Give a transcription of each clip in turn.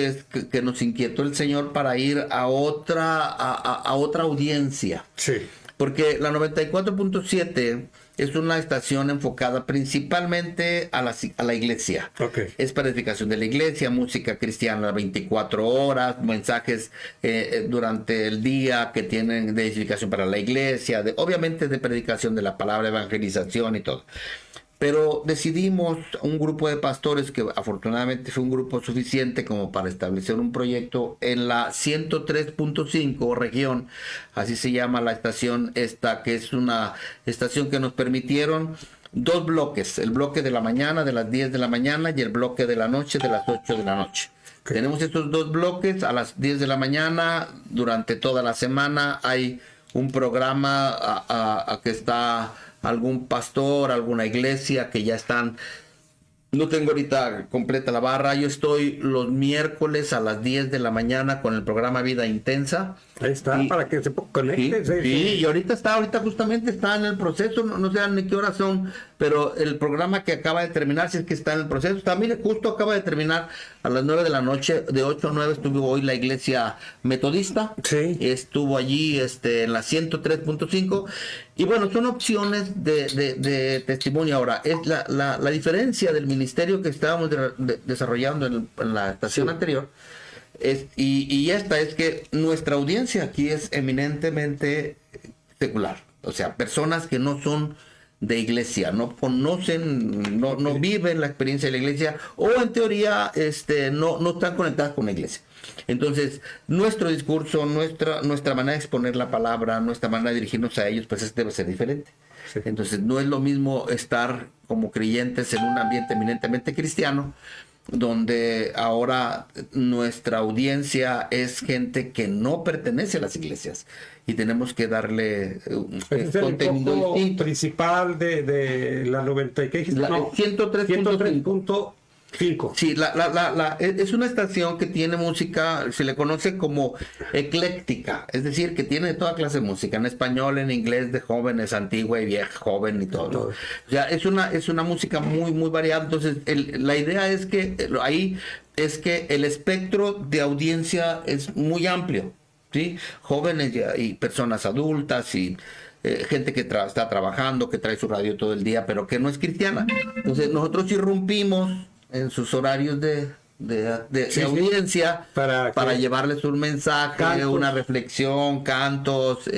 es que nos inquietó el Señor para ir a otra audiencia. Sí. Porque la 94.7 es una estación enfocada principalmente a la iglesia. Okay. Es para edificación de la iglesia, música cristiana 24 horas, mensajes durante el día que tienen de edificación para la iglesia, obviamente de predicación de la palabra, evangelización y todo. Pero decidimos, un grupo de pastores, que afortunadamente fue un grupo suficiente como para establecer un proyecto en la 103.5 región, así se llama la estación esta, que es una estación que nos permitieron 2 bloques, el bloque de la mañana de las 10 de la mañana y el bloque de la noche de las 8 de la noche. Okay. Tenemos estos 2 bloques a las 10 de la mañana, durante toda la semana hay un programa que está algún pastor, alguna iglesia que ya están, no tengo ahorita completa la barra, yo estoy los miércoles a las 10 de la mañana con el programa Vida Intensa. Ahí está, para que se conecte. Sí, y ahorita justamente está en el proceso, no sé ni qué horas son, pero el programa que acaba de terminar, si es que está en el proceso, está, mire, justo acaba de terminar a las 9 de la noche, de 8 a 9 estuvo hoy la iglesia metodista, sí. Estuvo allí en la 103.5, y bueno, son opciones de testimonio. Ahora, es la diferencia del ministerio que estábamos desarrollando en la estación anterior, y esta es que nuestra audiencia aquí es eminentemente secular, o sea, personas que no son de iglesia, no conocen, no viven la experiencia de la iglesia, o en teoría no están conectadas con la iglesia. Entonces, nuestro discurso, nuestra manera de exponer la palabra, nuestra manera de dirigirnos a ellos, pues debe ser diferente. Sí. Entonces, no es lo mismo estar como creyentes en un ambiente eminentemente cristiano, donde ahora nuestra audiencia es gente que no pertenece a las iglesias y tenemos que darle contenido principal de la 103.5. Sí, es una estación que tiene música, se le conoce como ecléctica, es decir, que tiene toda clase de música, en español, en inglés, de jóvenes, antigua y vieja, joven y todo. O sea, es una música muy, muy variada. Entonces, la idea es que ahí es que el espectro de audiencia es muy amplio, ¿sí? Jóvenes y personas adultas y gente que está trabajando, que trae su radio todo el día, pero que no es cristiana. Entonces, nosotros irrumpimos en sus horarios de audiencia para llevarles un mensaje, cantos, una reflexión, cantos,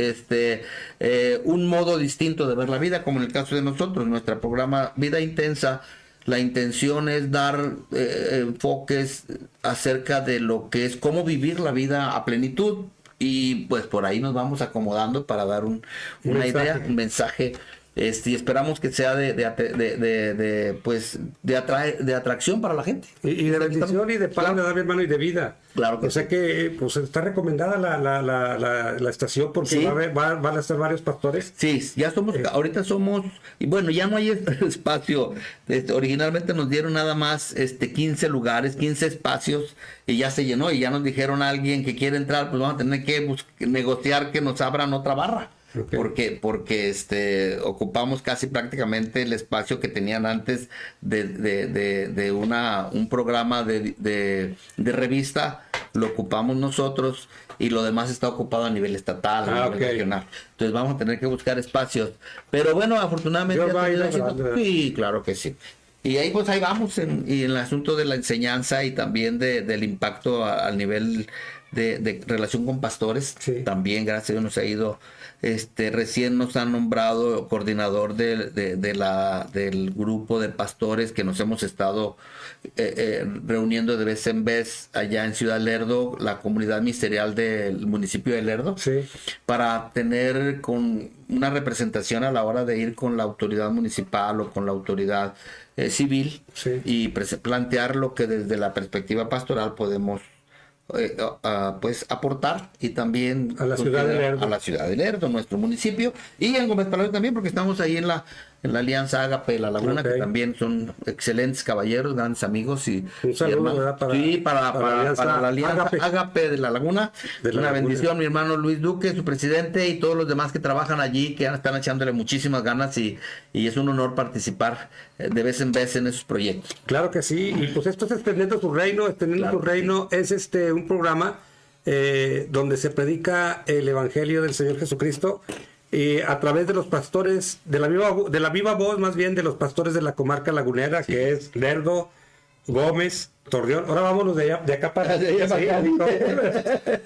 un modo distinto de ver la vida, como en el caso de nosotros, nuestro programa Vida Intensa. La intención es dar enfoques acerca de lo que es cómo vivir la vida a plenitud, y pues por ahí nos vamos acomodando para dar una idea, un mensaje. Y esperamos que sea de atracción para la gente. Y de bendición y de palabra, claro, hermano, y de vida. Claro que o sea que pues está recomendada la estación porque sí, van a estar varios pastores. Sí, ya somos, ahorita somos, y bueno, ya no hay espacio. Originalmente nos dieron nada más 15 lugares, 15 espacios, y ya se llenó, y ya nos dijeron a alguien que quiere entrar, pues vamos a tener que negociar que nos abran otra barra. Okay. Porque ocupamos casi prácticamente el espacio que tenían antes de un programa de revista, lo ocupamos nosotros, y lo demás está ocupado a nivel estatal, a nivel regional. Entonces vamos a tener que buscar espacios. Pero bueno, afortunadamente... Sí, claro que sí. Y ahí pues ahí vamos y en el asunto de la enseñanza y también del impacto al nivel de relación con pastores. Sí. También, gracias a Dios, nos ha ido... recién nos han nombrado coordinador del grupo de pastores que nos hemos estado reuniendo de vez en vez allá en Ciudad Lerdo, la comunidad ministerial del municipio de Lerdo, sí, para tener con una representación a la hora de ir con la autoridad municipal o con la autoridad civil, sí, y plantear lo que desde la perspectiva pastoral podemos pues aportar, y también a la ciudad de Lerdo, nuestro municipio, y en Gómez Palacio también, porque estamos ahí en en la Alianza Ágape de La Laguna, Ok. que también son excelentes caballeros, grandes amigos y Un saludo, hermanos. ¿verdad? Para la Alianza Ágape de La Laguna. De La Una Laguna. bendición, mi hermano Luis Duque, su presidente, y todos los demás que trabajan allí, que están echándole muchísimas ganas, y es un honor participar de vez en vez en esos proyectos. Claro que sí, y pues esto es Extendiendo tu Reino. Extendiendo Claro tu que Reino es un programa donde se predica el Evangelio del Señor Jesucristo a través de los pastores, de la viva voz más bien de los pastores de la comarca lagunera, que es Lerdo, Gómez, Torreón. Ahora vámonos de acá para allá.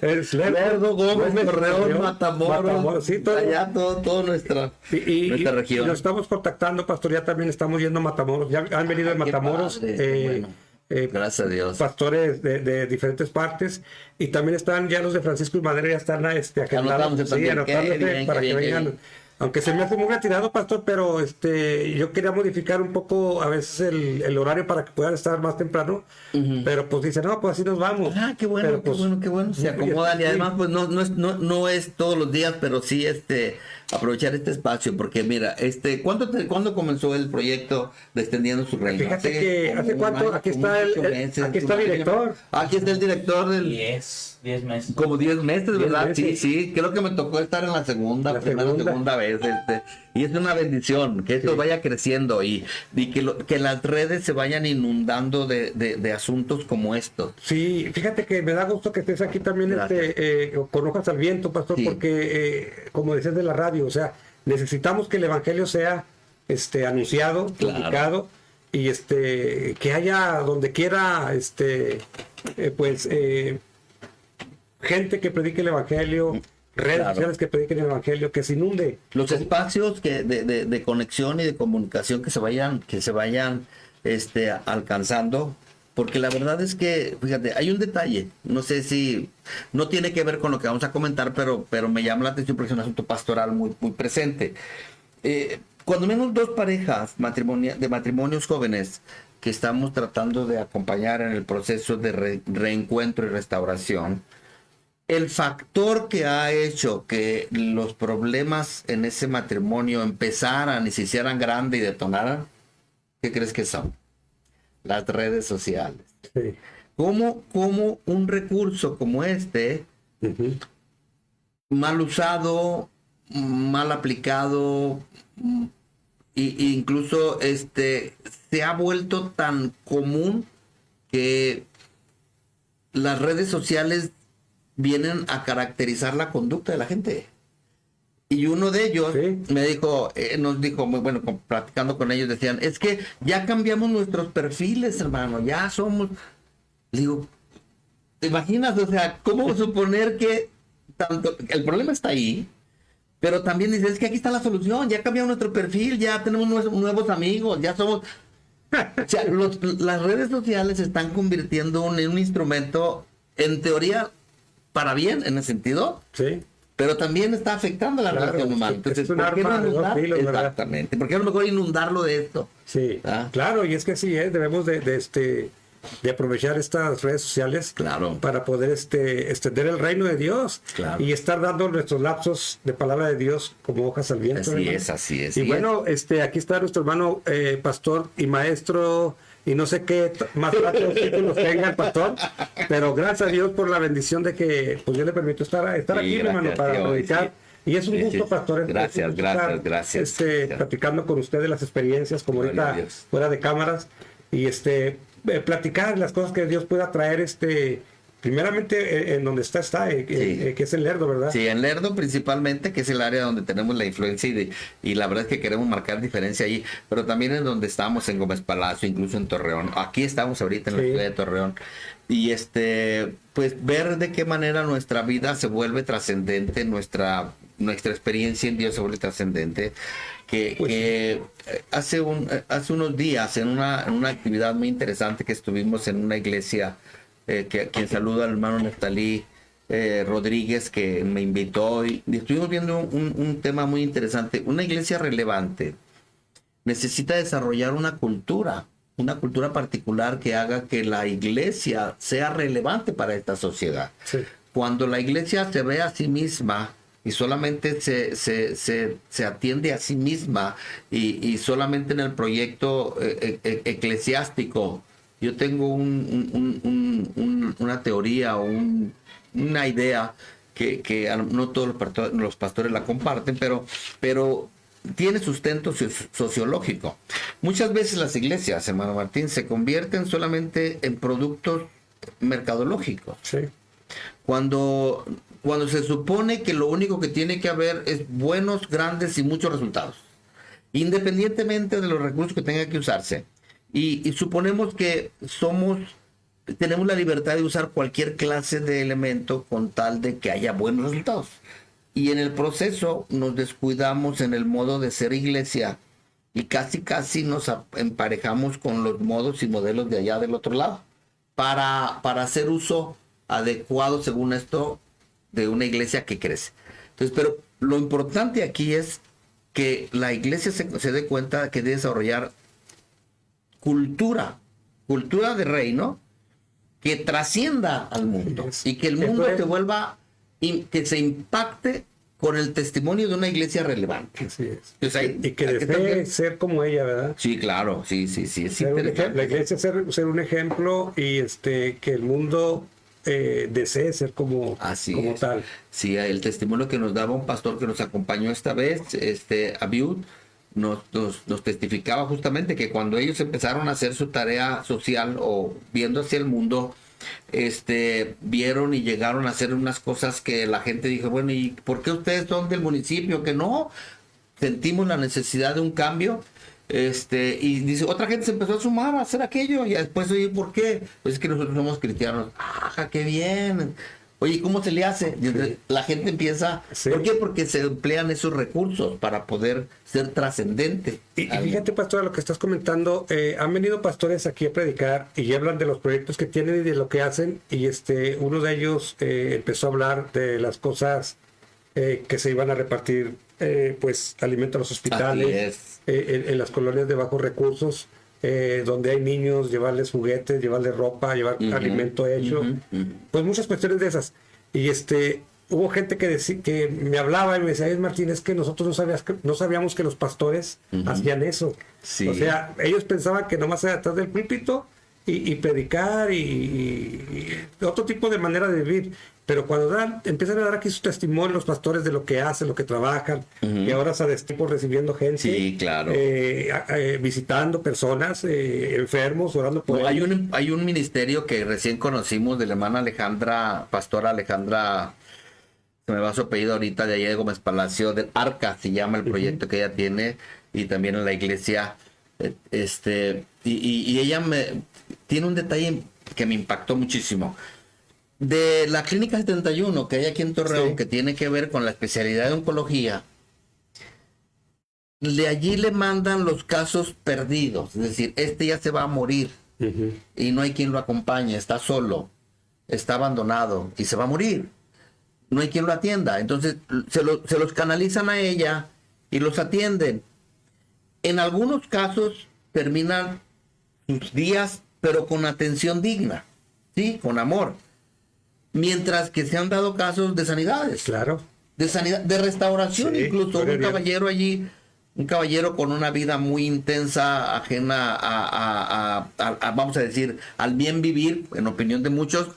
Es Lerdo, Gómez, Torreón, Matamoros, sí, allá toda nuestra región. Nos estamos contactando, pastor, ya también estamos yendo a Matamoros. Ya han venido de Qué Matamoros. padre, qué bueno. Gracias a Dios. Pastores de diferentes partes, y también están ya los de Francisco y Madero, ya están Anotándose también. anotándose Qué bien, para qué que bien, qué vengan. bien. Aunque se me hace muy retirado, pastor, pero yo quería modificar un poco a veces el horario para que puedan estar más temprano, pero pues dice, no, pues así nos vamos. Ah, qué bueno, Pero, pues, qué bueno. Se acomodan, y además pues no es todos los días, pero sí aprovechar este espacio, porque mira, ¿cuándo comenzó el proyecto de Extendiendo su Reino? Fíjate que como hace un cuánto, año, aquí como está 8 meses, aquí está el director. Aquí está el director del 10 meses. como 10 meses, 10 ¿verdad? meses. Sí, creo que me tocó estar en la La segunda vez, y es una bendición que esto vaya creciendo, y que las redes se vayan inundando de asuntos como estos. Sí, fíjate que me da gusto que estés aquí también con hojas al viento, pastor, Sí. porque como decías de la radio, o sea, necesitamos que el evangelio sea anunciado, publicado, y que haya donde quiera gente que predique el evangelio, redes sociales que prediquen el evangelio, que se inunde. Los espacios de conexión y de comunicación que se vayan alcanzando, porque la verdad es que, fíjate, hay un detalle, no sé si no tiene que ver con lo que vamos a comentar, pero me llama la atención porque es un asunto pastoral muy, muy presente. Cuando menos dos parejas de matrimonios jóvenes que estamos tratando de acompañar en el proceso de reencuentro y restauración, el factor que ha hecho que los problemas en ese matrimonio empezaran y se hicieran grandes y detonaran, ¿qué crees que son? Las redes sociales. Sí. ¿Cómo un recurso como mal usado, mal aplicado, incluso se ha vuelto tan común que las redes sociales vienen a caracterizar la conducta de la gente? Y uno de ellos nos dijo, muy bueno, platicando con ellos, decían, es que ya cambiamos nuestros perfiles, hermano, ya somos... Digo, ¿te imaginas? O sea, ¿cómo suponer que tanto el problema está ahí? Pero también dices, es que aquí está la solución, ya cambiamos nuestro perfil, ya tenemos nuevos amigos, ya somos... O sea, las redes sociales se están convirtiendo en un instrumento, en teoría, para bien, en ese sentido. Sí. Pero también está afectando a la relación humana. Entonces, es un ¿por qué arma no de dos inundar? filos, ¿verdad? Exactamente. ¿Por qué a lo mejor inundarlo de esto? Sí, ¿Ah? claro, y es que sí, debemos de aprovechar estas redes sociales para poder extender el reino de Dios y estar dando nuestros lapsos de palabra de Dios como hojas al viento. Así es. Y bueno, aquí está nuestro hermano pastor y maestro, y no sé qué más otros títulos tenga el pastor, pero gracias a Dios por la bendición de que pues Dios le permitió estar aquí, mi hermano, para predicar. Y es un gusto, pastor. Gracias. Platicando con ustedes las experiencias, como ahorita fuera de cámaras, y platicar las cosas que Dios pueda traer, primeramente en donde está, que es en Lerdo, ¿verdad? Sí, en Lerdo principalmente, que es el área donde tenemos la influencia, y la verdad es que queremos marcar diferencia ahí, pero también en donde estamos, en Gómez Palacio, incluso en Torreón. Aquí estamos ahorita en la ciudad de Torreón. Y pues ver de qué manera nuestra vida se vuelve trascendente, nuestra experiencia en Dios se vuelve trascendente. Que hace unos días, en una actividad muy interesante que estuvimos en una iglesia, a quien saludo al hermano Neftalí Rodríguez, que me invitó, y estuvimos viendo un tema muy interesante. Una iglesia relevante necesita desarrollar una cultura particular que haga que la iglesia sea relevante para esta sociedad. Sí. Cuando la iglesia se ve a sí misma y solamente se atiende a sí misma y solamente en el proyecto eclesiástico. Yo tengo una teoría o una idea que no todos los pastores la comparten, pero tiene sustento sociológico. Muchas veces las iglesias, hermano Martín, se convierten solamente en productos mercadológicos. Sí. Cuando se supone que lo único que tiene que haber es buenos, grandes y muchos resultados, independientemente de los recursos que tenga que usarse. Y suponemos que tenemos la libertad de usar cualquier clase de elemento con tal de que haya buenos resultados. Y en el proceso nos descuidamos en el modo de ser iglesia y casi nos emparejamos con los modos y modelos de allá del otro lado para hacer uso adecuado, según esto, de una iglesia que crece. Entonces, pero lo importante aquí es que la iglesia se dé cuenta que debe desarrollar cultura de reino que trascienda al mundo y que el mundo se vuelva, que se impacte con el testimonio de una iglesia relevante. Así es. Entonces, y que desee ser como ella, ¿verdad? Sí, claro, sí. La iglesia ser un ejemplo y que el mundo desee ser como tal. Sí, el testimonio que nos daba un pastor que nos acompañó esta vez, Abiud, nos testificaba justamente que cuando ellos empezaron a hacer su tarea social o viendo hacia el mundo, vieron y llegaron a hacer unas cosas que la gente dijo, bueno, ¿y por qué ustedes son del municipio? Que no, sentimos la necesidad de un cambio. Y dice, otra gente se empezó a sumar a hacer aquello y después, oye, ¿por qué? Pues es que nosotros somos cristianos. ¡Ah, qué bien! Oye, ¿cómo se le hace? La gente empieza... Sí. ¿Por qué? Porque se emplean esos recursos para poder ser trascendente. Y fíjate, pastor, a lo que estás comentando, han venido pastores aquí a predicar y hablan de los proyectos que tienen y de lo que hacen, y uno de ellos empezó a hablar de las cosas que se iban a repartir, pues alimento a los hospitales, en las colonias de bajos recursos, donde hay niños, llevarles juguetes, llevarles ropa, llevar alimento hecho, pues muchas cuestiones de esas. Y hubo gente que me hablaba y me decía, Martín, es que nosotros no sabíamos que los pastores hacían eso. Sí. O sea, ellos pensaban que nomás era detrás del púlpito y predicar y otro tipo de manera de vivir. Pero cuando empiezan a dar aquí su testimonio los pastores de lo que hacen, lo que trabajan, y ahora se destipo recibiendo gente, sí, claro. visitando personas, enfermos, orando por ellos. Hay un ministerio que recién conocimos de la hermana pastora Alejandra, se me va su apellido ahorita, de allá de Gómez Palacio, del Arca se llama el proyecto que ella tiene, y también en la iglesia, y ella tiene un detalle que me impactó muchísimo. De la Clínica 71 que hay aquí en Torreón, que tiene que ver con la especialidad de oncología, de allí le mandan los casos perdidos, es decir, ya se va a morir y no hay quien lo acompañe, está solo, está abandonado y se va a morir, no hay quien lo atienda, entonces se los canalizan a ella y los atienden. En algunos casos terminan sus días, pero con atención digna, ¿sí? Con amor. Mientras que se han dado casos de sanidades. Claro. De sanidad, de restauración, sí, incluso. Un caballero allí, un caballero con una vida muy intensa, ajena vamos a decir, al bien vivir, en opinión de muchos.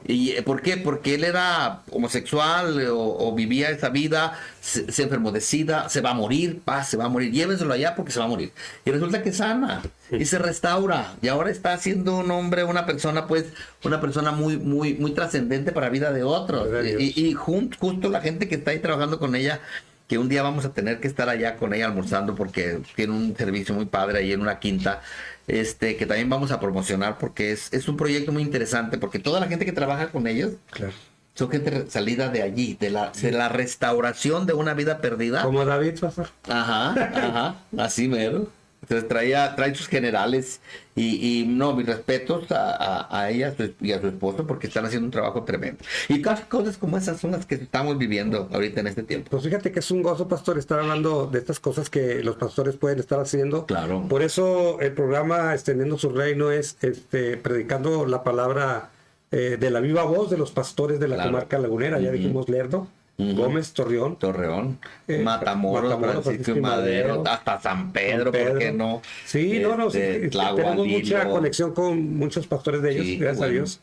¿Y por qué? Porque él era homosexual o vivía esa vida, se enfermó de SIDA, se va a morir, llévenselo allá porque se va a morir. Y resulta que sana y se restaura y ahora está siendo un hombre, una persona muy trascendente para la vida de otros. Y justo la gente que está ahí trabajando con ella, que un día vamos a tener que estar allá con ella almorzando porque tiene un servicio muy padre ahí en una quinta, que también vamos a promocionar porque es un proyecto muy interesante, porque toda la gente que trabaja con ellos, claro, son gente salida de allí, de la restauración de una vida perdida. Como David, pastor. Ajá, así mero. Entonces trae sus generales y no, mis respetos a ella y a su esposo porque están haciendo un trabajo tremendo. Y cosas como esas son las que estamos viviendo ahorita en este tiempo. Pues fíjate que es un gozo, pastor, estar hablando de estas cosas que los pastores pueden estar haciendo. Claro. Por eso el programa Extendiendo su Reino es predicando la palabra de la viva voz de los pastores de la comarca lagunera. Ya dijimos Lerdo. Gómez, Torreón, Matamoros, Francisco y Madero, Madero, hasta San Pedro, ¿por qué no? Sí, tenemos mucha conexión con muchos pastores de ellos, Sí, gracias a Dios.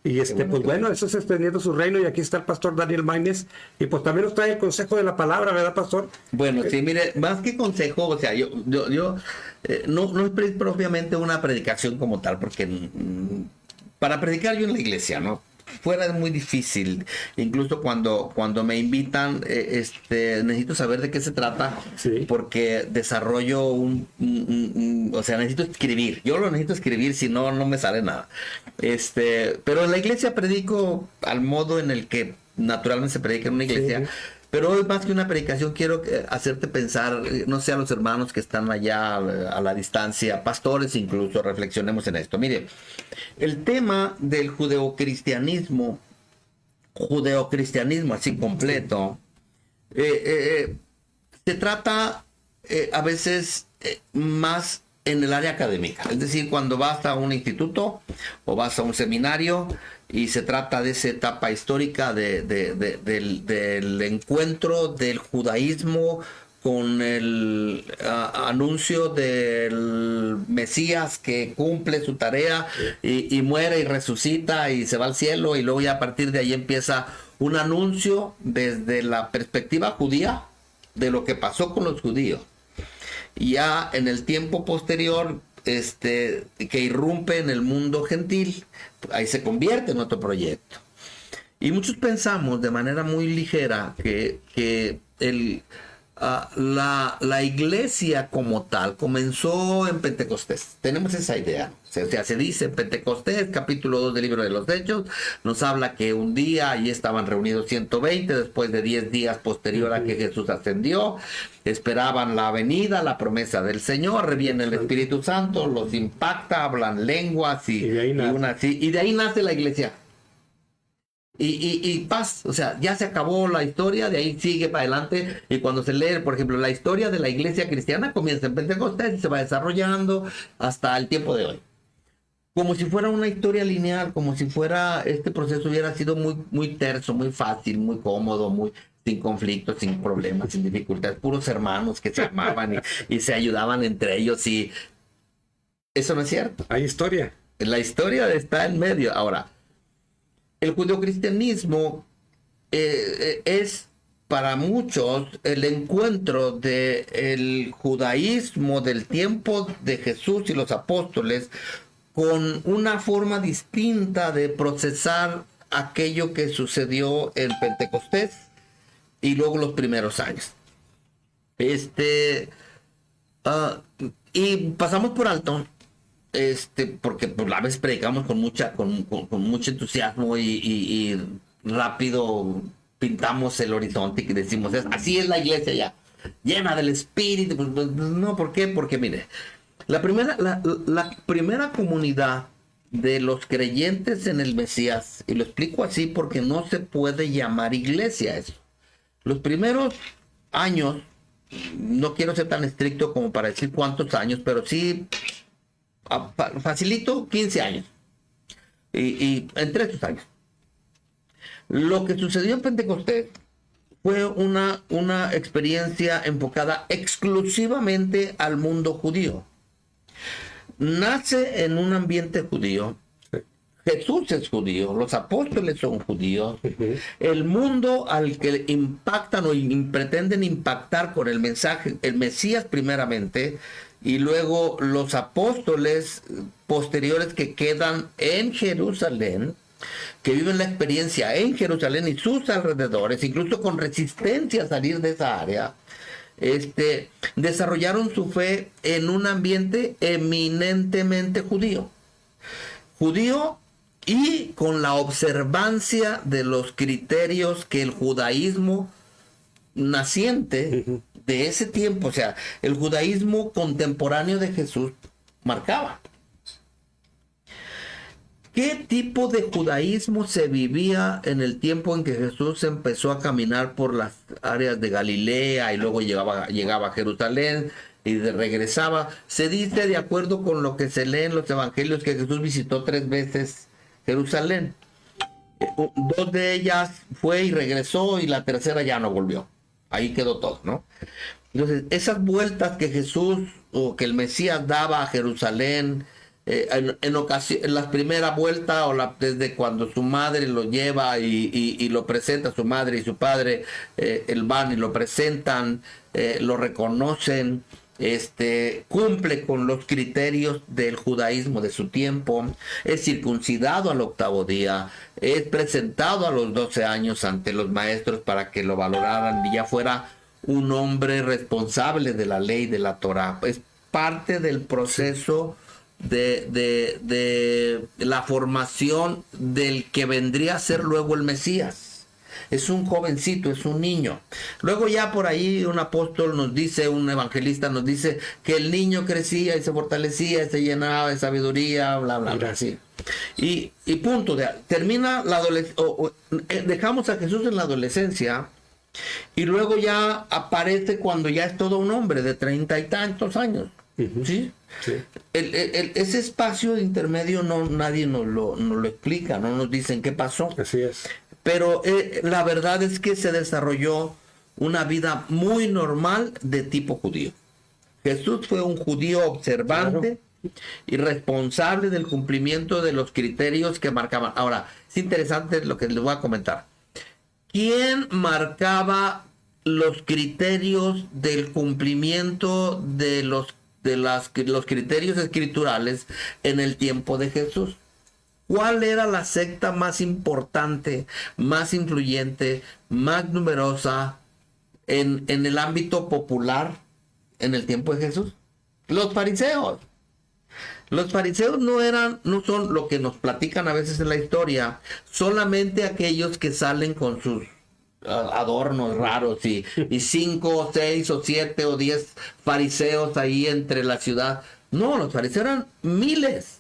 Y pues bueno, eso es extendiendo su reino, y aquí está el pastor Daniel Maínez, y pues también nos trae el consejo de la palabra, ¿verdad, pastor? Bueno, sí, mire, más que consejo, o sea, yo no es propiamente una predicación como tal, porque para predicar yo en la iglesia, ¿no? Fuera es muy difícil. Incluso cuando me invitan, necesito saber de qué se trata, Sí. porque desarrollo o sea, necesito escribir. Yo lo necesito escribir, si no, no me sale nada. Pero en la iglesia predico al modo en el que naturalmente se predica en una iglesia. Sí. Pero hoy, más que una predicación, quiero hacerte pensar, no sé, a los hermanos que están allá a la distancia, pastores incluso, reflexionemos en esto. Mire, el tema del judeocristianismo así completo, se trata a veces más en el área académica. Es decir, cuando vas a un instituto o vas a un seminario y se trata de esa etapa histórica del encuentro del judaísmo con el anuncio del Mesías que cumple su tarea y muere y resucita y se va al cielo, y luego ya a partir de ahí empieza un anuncio desde la perspectiva judía de lo que pasó con los judíos. Y ya en el tiempo posterior, que irrumpe en el mundo gentil, ahí se convierte en otro proyecto. Y muchos pensamos de manera muy ligera que la iglesia como tal comenzó en Pentecostés. Tenemos esa idea. O sea, se dice en Pentecostés, capítulo 2 del libro de los Hechos, nos habla que un día allí estaban reunidos 120, después de 10 días posterior a que Jesús ascendió, esperaban la venida, la promesa del Señor, viene el Espíritu Santo, los impacta, hablan lenguas y de ahí nace la iglesia. Y paz, o sea, ya se acabó la historia, de ahí sigue para adelante. Y cuando se lee, por ejemplo, la historia de la iglesia cristiana comienza en Pentecostés y se va desarrollando hasta el tiempo de hoy. Como si fuera una historia lineal, como si fuera, este proceso hubiera sido muy, muy terso, muy fácil, muy cómodo, muy sin conflictos, sin problemas, sin dificultades, puros hermanos que se amaban y se ayudaban entre ellos, y eso no es cierto. Hay historia. La historia está en medio. Ahora, el judeocristianismo es para muchos el encuentro del judaísmo del tiempo de Jesús y los apóstoles con una forma distinta de procesar aquello que sucedió en Pentecostés y luego los primeros años. Y pasamos por alto, porque pues, la vez predicamos con mucho entusiasmo y rápido pintamos el horizonte y decimos, así es la iglesia ya, llena del Espíritu. Pues, no, ¿por qué? Porque mire, la primera comunidad de los creyentes en el Mesías, y lo explico así porque no se puede llamar iglesia eso. Los primeros años, no quiero ser tan estricto como para decir cuántos años, pero sí facilito 15 años. Y entre estos años. Lo que sucedió en Pentecostés fue una experiencia enfocada exclusivamente al mundo judío. Nace en un ambiente judío. Jesús es judío, los apóstoles son judíos. El mundo al que impactan o pretenden impactar con el mensaje, el Mesías primeramente, y luego los apóstoles posteriores que quedan en Jerusalén, que viven la experiencia en Jerusalén y sus alrededores, incluso con resistencia a salir de esa área, desarrollaron su fe en un ambiente eminentemente judío. Judío y con la observancia de los criterios que el judaísmo naciente de ese tiempo, o sea, el judaísmo contemporáneo de Jesús marcaba. ¿Qué tipo de judaísmo se vivía en el tiempo en que Jesús empezó a caminar por las áreas de Galilea y luego llegaba a Jerusalén y regresaba? Se dice, de acuerdo con lo que se lee en los evangelios, que Jesús visitó 3 veces Jerusalén. Dos de ellas fue y regresó y la tercera ya no volvió. Ahí quedó todo, ¿no? Entonces, esas vueltas que Jesús o que el Mesías daba a Jerusalén, en la primera vuelta desde cuando su madre lo lleva y lo presenta, su madre y su padre, él van y lo presentan, lo reconocen, cumple con los criterios del judaísmo de su tiempo, es circuncidado al 8º día, es presentado a los 12 años ante los maestros para que lo valoraran y ya fuera un hombre responsable de la ley de la Torá. Es parte del proceso de la formación del que vendría a ser luego el Mesías. Es un jovencito, es un niño. Luego ya por ahí un apóstol nos dice, un evangelista nos dice que el niño crecía y se fortalecía, y se llenaba de sabiduría, bla, bla, bla. Así. Y punto. Termina la adolescencia, dejamos a Jesús en la adolescencia y luego ya aparece cuando ya es todo un hombre de 30 y tantos años. ¿Sí? Sí. Ese espacio intermedio nadie nos lo explica, no nos dicen qué pasó. Así es. Pero la verdad es que se desarrolló una vida muy normal de tipo judío. Jesús fue un judío observante, claro, y responsable del cumplimiento de los criterios que marcaban. Ahora, es interesante lo que les voy a comentar. ¿Quién marcaba los criterios del cumplimiento de los criterios escriturales en el tiempo de Jesús? ¿Cuál era la secta más importante, más influyente, más numerosa en el ámbito popular en el tiempo de Jesús? Los fariseos. Los fariseos no son lo que nos platican a veces en la historia, solamente aquellos que salen con sus adornos raros y 5, 6 o 7 o 10 fariseos ahí entre la ciudad. No, los fariseos eran miles.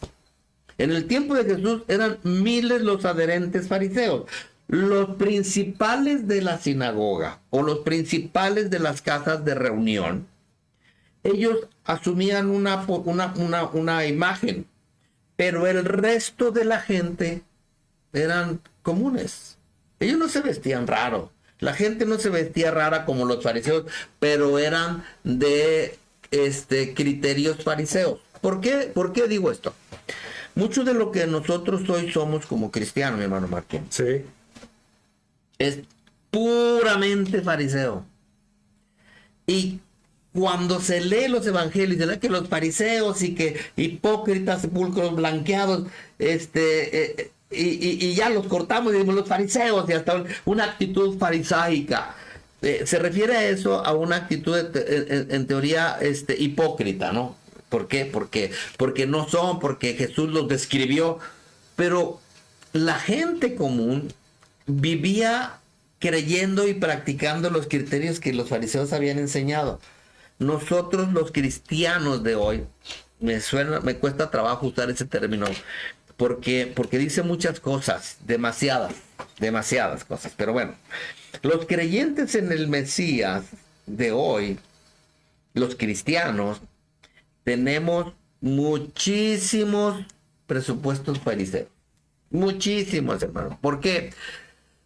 En el tiempo de Jesús eran miles los adherentes fariseos. Los principales de la sinagoga o los principales de las casas de reunión, ellos asumían una imagen, pero el resto de la gente eran comunes. Ellos no se vestían raro. La gente no se vestía rara como los fariseos, pero eran de criterios fariseos. ¿Por qué digo esto? Mucho de lo que nosotros hoy somos como cristianos, mi hermano Martín, sí, es puramente fariseo. Y cuando se lee los evangelios, se lee que los fariseos y que hipócritas, sepulcros blanqueados, y ya los cortamos y decimos los fariseos, y hasta una actitud farisaica. Se refiere a eso, a una actitud en teoría hipócrita, ¿no? ¿Por qué? Porque no son, porque Jesús los describió. Pero la gente común vivía creyendo y practicando los criterios que los fariseos habían enseñado. Nosotros los cristianos de hoy, me cuesta trabajo usar ese término, porque dice muchas cosas, demasiadas cosas. Pero bueno, los creyentes en el Mesías de hoy, los cristianos, tenemos muchísimos presupuestos fariseos. Muchísimos, hermano. ¿Por qué?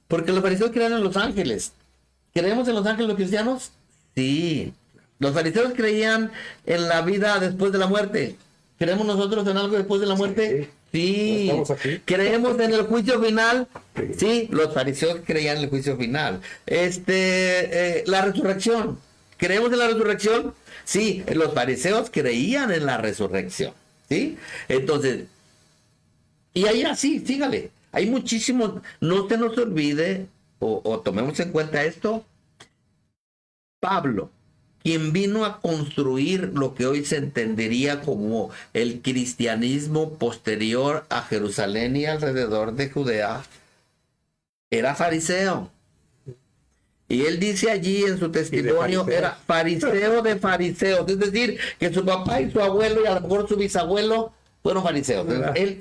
Porque los fariseos creían en los ángeles. ¿Creemos en los ángeles los cristianos? Sí. Los fariseos creían en la vida después de la muerte. ¿Creemos nosotros en algo después de la muerte? Sí. ¿Estamos aquí? ¿Creemos en el juicio final? Sí. Los fariseos creían en el juicio final. La resurrección. ¿Creemos en la resurrección? Sí, los fariseos creían en la resurrección, ¿sí? Entonces, y ahí así, sígale, hay muchísimos, no se nos olvide, o tomemos en cuenta esto, Pablo, quien vino a construir lo que hoy se entendería como el cristianismo posterior a Jerusalén y alrededor de Judea, era fariseo. Y él dice allí en su testimonio, era fariseo de fariseos, es decir, que su papá y su abuelo y a lo mejor su bisabuelo fueron fariseos.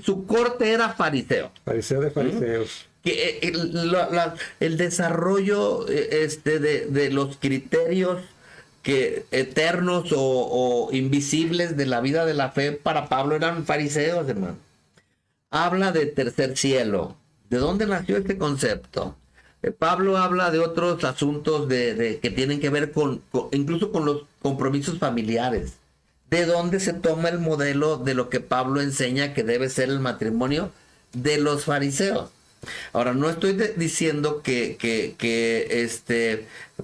Su corte era fariseo. Fariseo de fariseos. Que el desarrollo de los criterios eternos o invisibles de la vida de la fe para Pablo eran fariseos, hermano. Habla de tercer cielo, ¿De dónde nació este concepto? Pablo habla de otros asuntos que tienen que ver incluso con los compromisos familiares. ¿De dónde se toma el modelo de lo que Pablo enseña que debe ser el matrimonio? De los fariseos. Ahora, no estoy diciendo que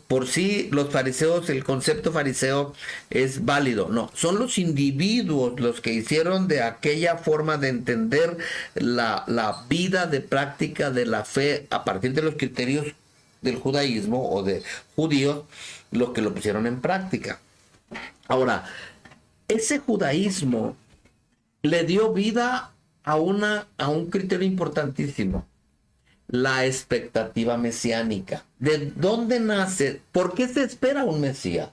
por sí los fariseos, el concepto fariseo es válido. No, son los individuos los que hicieron de aquella forma de entender la vida de práctica de la fe a partir de los criterios del judaísmo o de judíos, lo que lo pusieron en práctica. Ahora, ese judaísmo le dio vida a un criterio importantísimo: la expectativa mesiánica. ¿De dónde nace? ¿Por qué se espera un Mesías?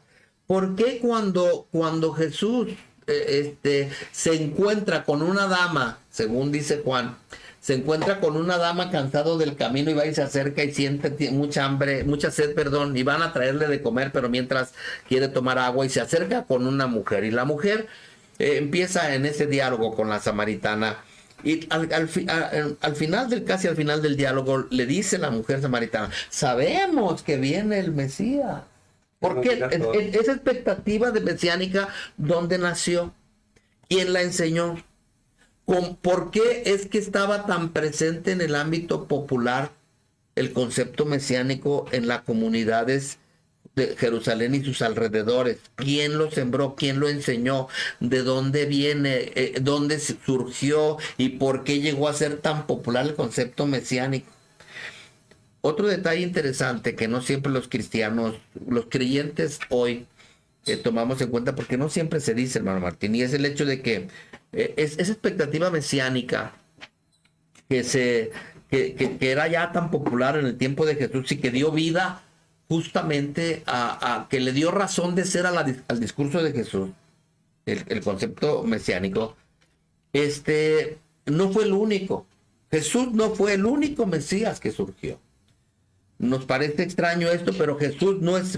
¿Por qué cuando Jesús se encuentra con una dama, según dice Juan, se encuentra con una dama cansado del camino y va y se acerca y siente mucha hambre, mucha sed, perdón, y van a traerle de comer, pero mientras quiere tomar agua y se acerca con una mujer, y la mujer empieza en ese diálogo con la samaritana, y casi al final del diálogo le dice la mujer samaritana: sabemos que viene el Mesías. ¿Por qué? Esa expectativa de mesiánica, ¿dónde nació? ¿Quién la enseñó? ¿Por qué es que estaba tan presente en el ámbito popular el concepto mesiánico en las comunidades de Jerusalén y sus alrededores? ¿Quién lo sembró? ¿Quién lo enseñó? ¿De dónde viene? ¿Dónde surgió? ¿Y por qué llegó a ser tan popular el concepto mesiánico? Otro detalle interesante que no siempre los cristianos, los creyentes hoy tomamos en cuenta, porque no siempre se dice, hermano Martín, y es el hecho de que esa expectativa mesiánica que era ya tan popular en el tiempo de Jesús y que dio vida justamente que le dio razón de ser al discurso de Jesús, el concepto mesiánico, no fue el único. Jesús no fue el único Mesías que surgió. Nos parece extraño esto, pero Jesús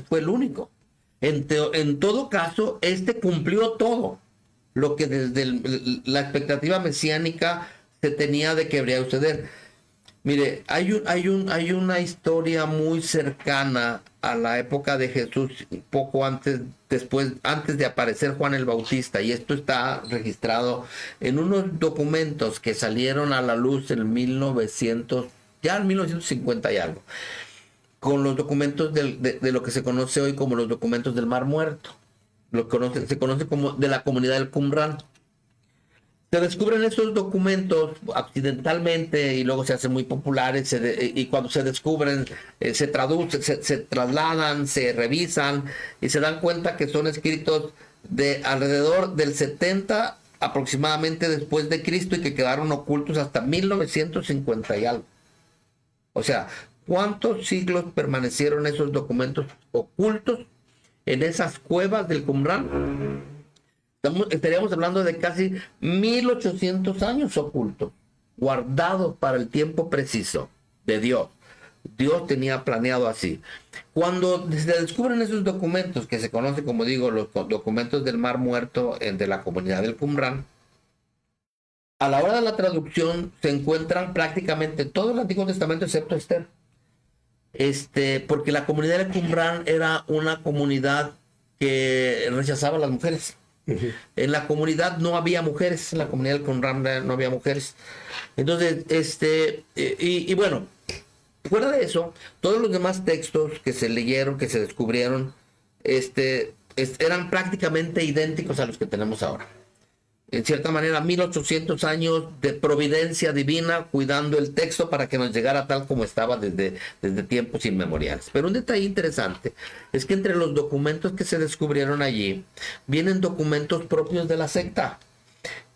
fue el único. En todo caso, cumplió todo lo que desde la expectativa mesiánica se tenía de que habría de suceder. Mire, hay una historia muy cercana a la época de Jesús, poco antes de aparecer Juan el Bautista, y esto está registrado en unos documentos que salieron a la luz en 1950 y algo, con los documentos de lo que se conoce hoy como los documentos del Mar Muerto, se conoce como de la comunidad del Qumran. Se descubren esos documentos accidentalmente y luego se hacen muy populares, y cuando se descubren se traducen, se trasladan, se revisan y se dan cuenta que son escritos de alrededor del 70 aproximadamente después de Cristo, y que quedaron ocultos hasta 1950 y algo. O sea, ¿cuántos siglos permanecieron esos documentos ocultos en esas cuevas del Qumran? Estaríamos hablando de casi 1800 años ocultos, guardados para el tiempo preciso de Dios. Dios tenía planeado así. Cuando se descubren esos documentos, que se conocen, como digo, los documentos del Mar Muerto de la comunidad del Qumran, a la hora de la traducción se encuentran prácticamente todo el Antiguo Testamento excepto Esther. Porque la comunidad del Qumran era una comunidad que rechazaba a las mujeres. En la comunidad no había mujeres, en la comunidad del Qumran no había mujeres. Entonces, y bueno, fuera de eso, todos los demás textos que se leyeron, que se descubrieron, eran prácticamente idénticos a los que tenemos ahora. En cierta manera, 1800 años de providencia divina cuidando el texto para que nos llegara tal como estaba desde tiempos inmemoriales. Pero un detalle interesante es que entre los documentos que se descubrieron allí vienen documentos propios de la secta.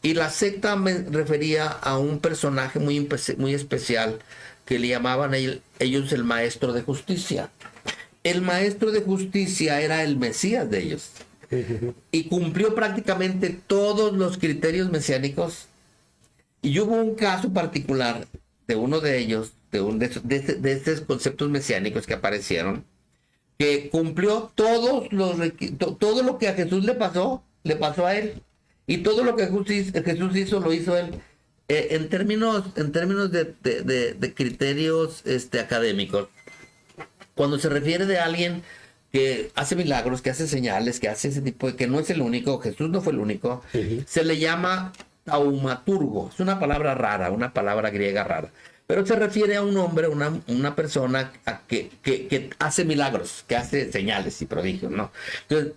Y la secta me refería a un personaje muy especial que le llamaban ellos el maestro de justicia. El maestro de justicia era el Mesías de ellos. Y cumplió prácticamente todos los criterios mesiánicos. Y hubo un caso particular de uno de ellos, de estos conceptos mesiánicos que aparecieron, que cumplió todo lo que a Jesús le pasó a él. Y todo lo que Jesús hizo, lo hizo él. en términos de criterios académicos, cuando se refiere de alguien que hace milagros, que hace señales, que hace ese tipo de, que no es el único, Jesús no fue el único, se le llama taumaturgo. Es una palabra rara, una palabra griega rara. Pero se refiere a un hombre, una persona que hace milagros, que hace señales y prodigios, ¿no? Entonces,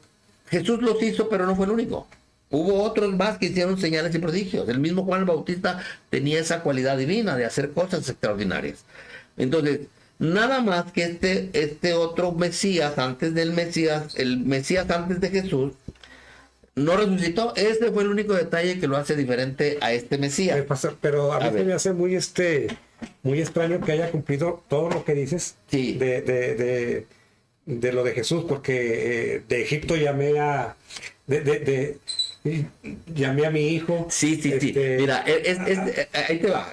Jesús los hizo, pero no fue el único. Hubo otros más que hicieron señales y prodigios. El mismo Juan el Bautista tenía esa cualidad divina de hacer cosas extraordinarias. Entonces, nada más que este otro Mesías, antes del Mesías, el Mesías antes de Jesús, no resucitó. Este fue el único detalle que lo hace diferente a este Mesías. Pero a mí se me hace muy extraño que haya cumplido todo lo que dices Sí. de lo de Jesús, porque de Egipto llamé a mi hijo. Sí. Mira, ahí te va.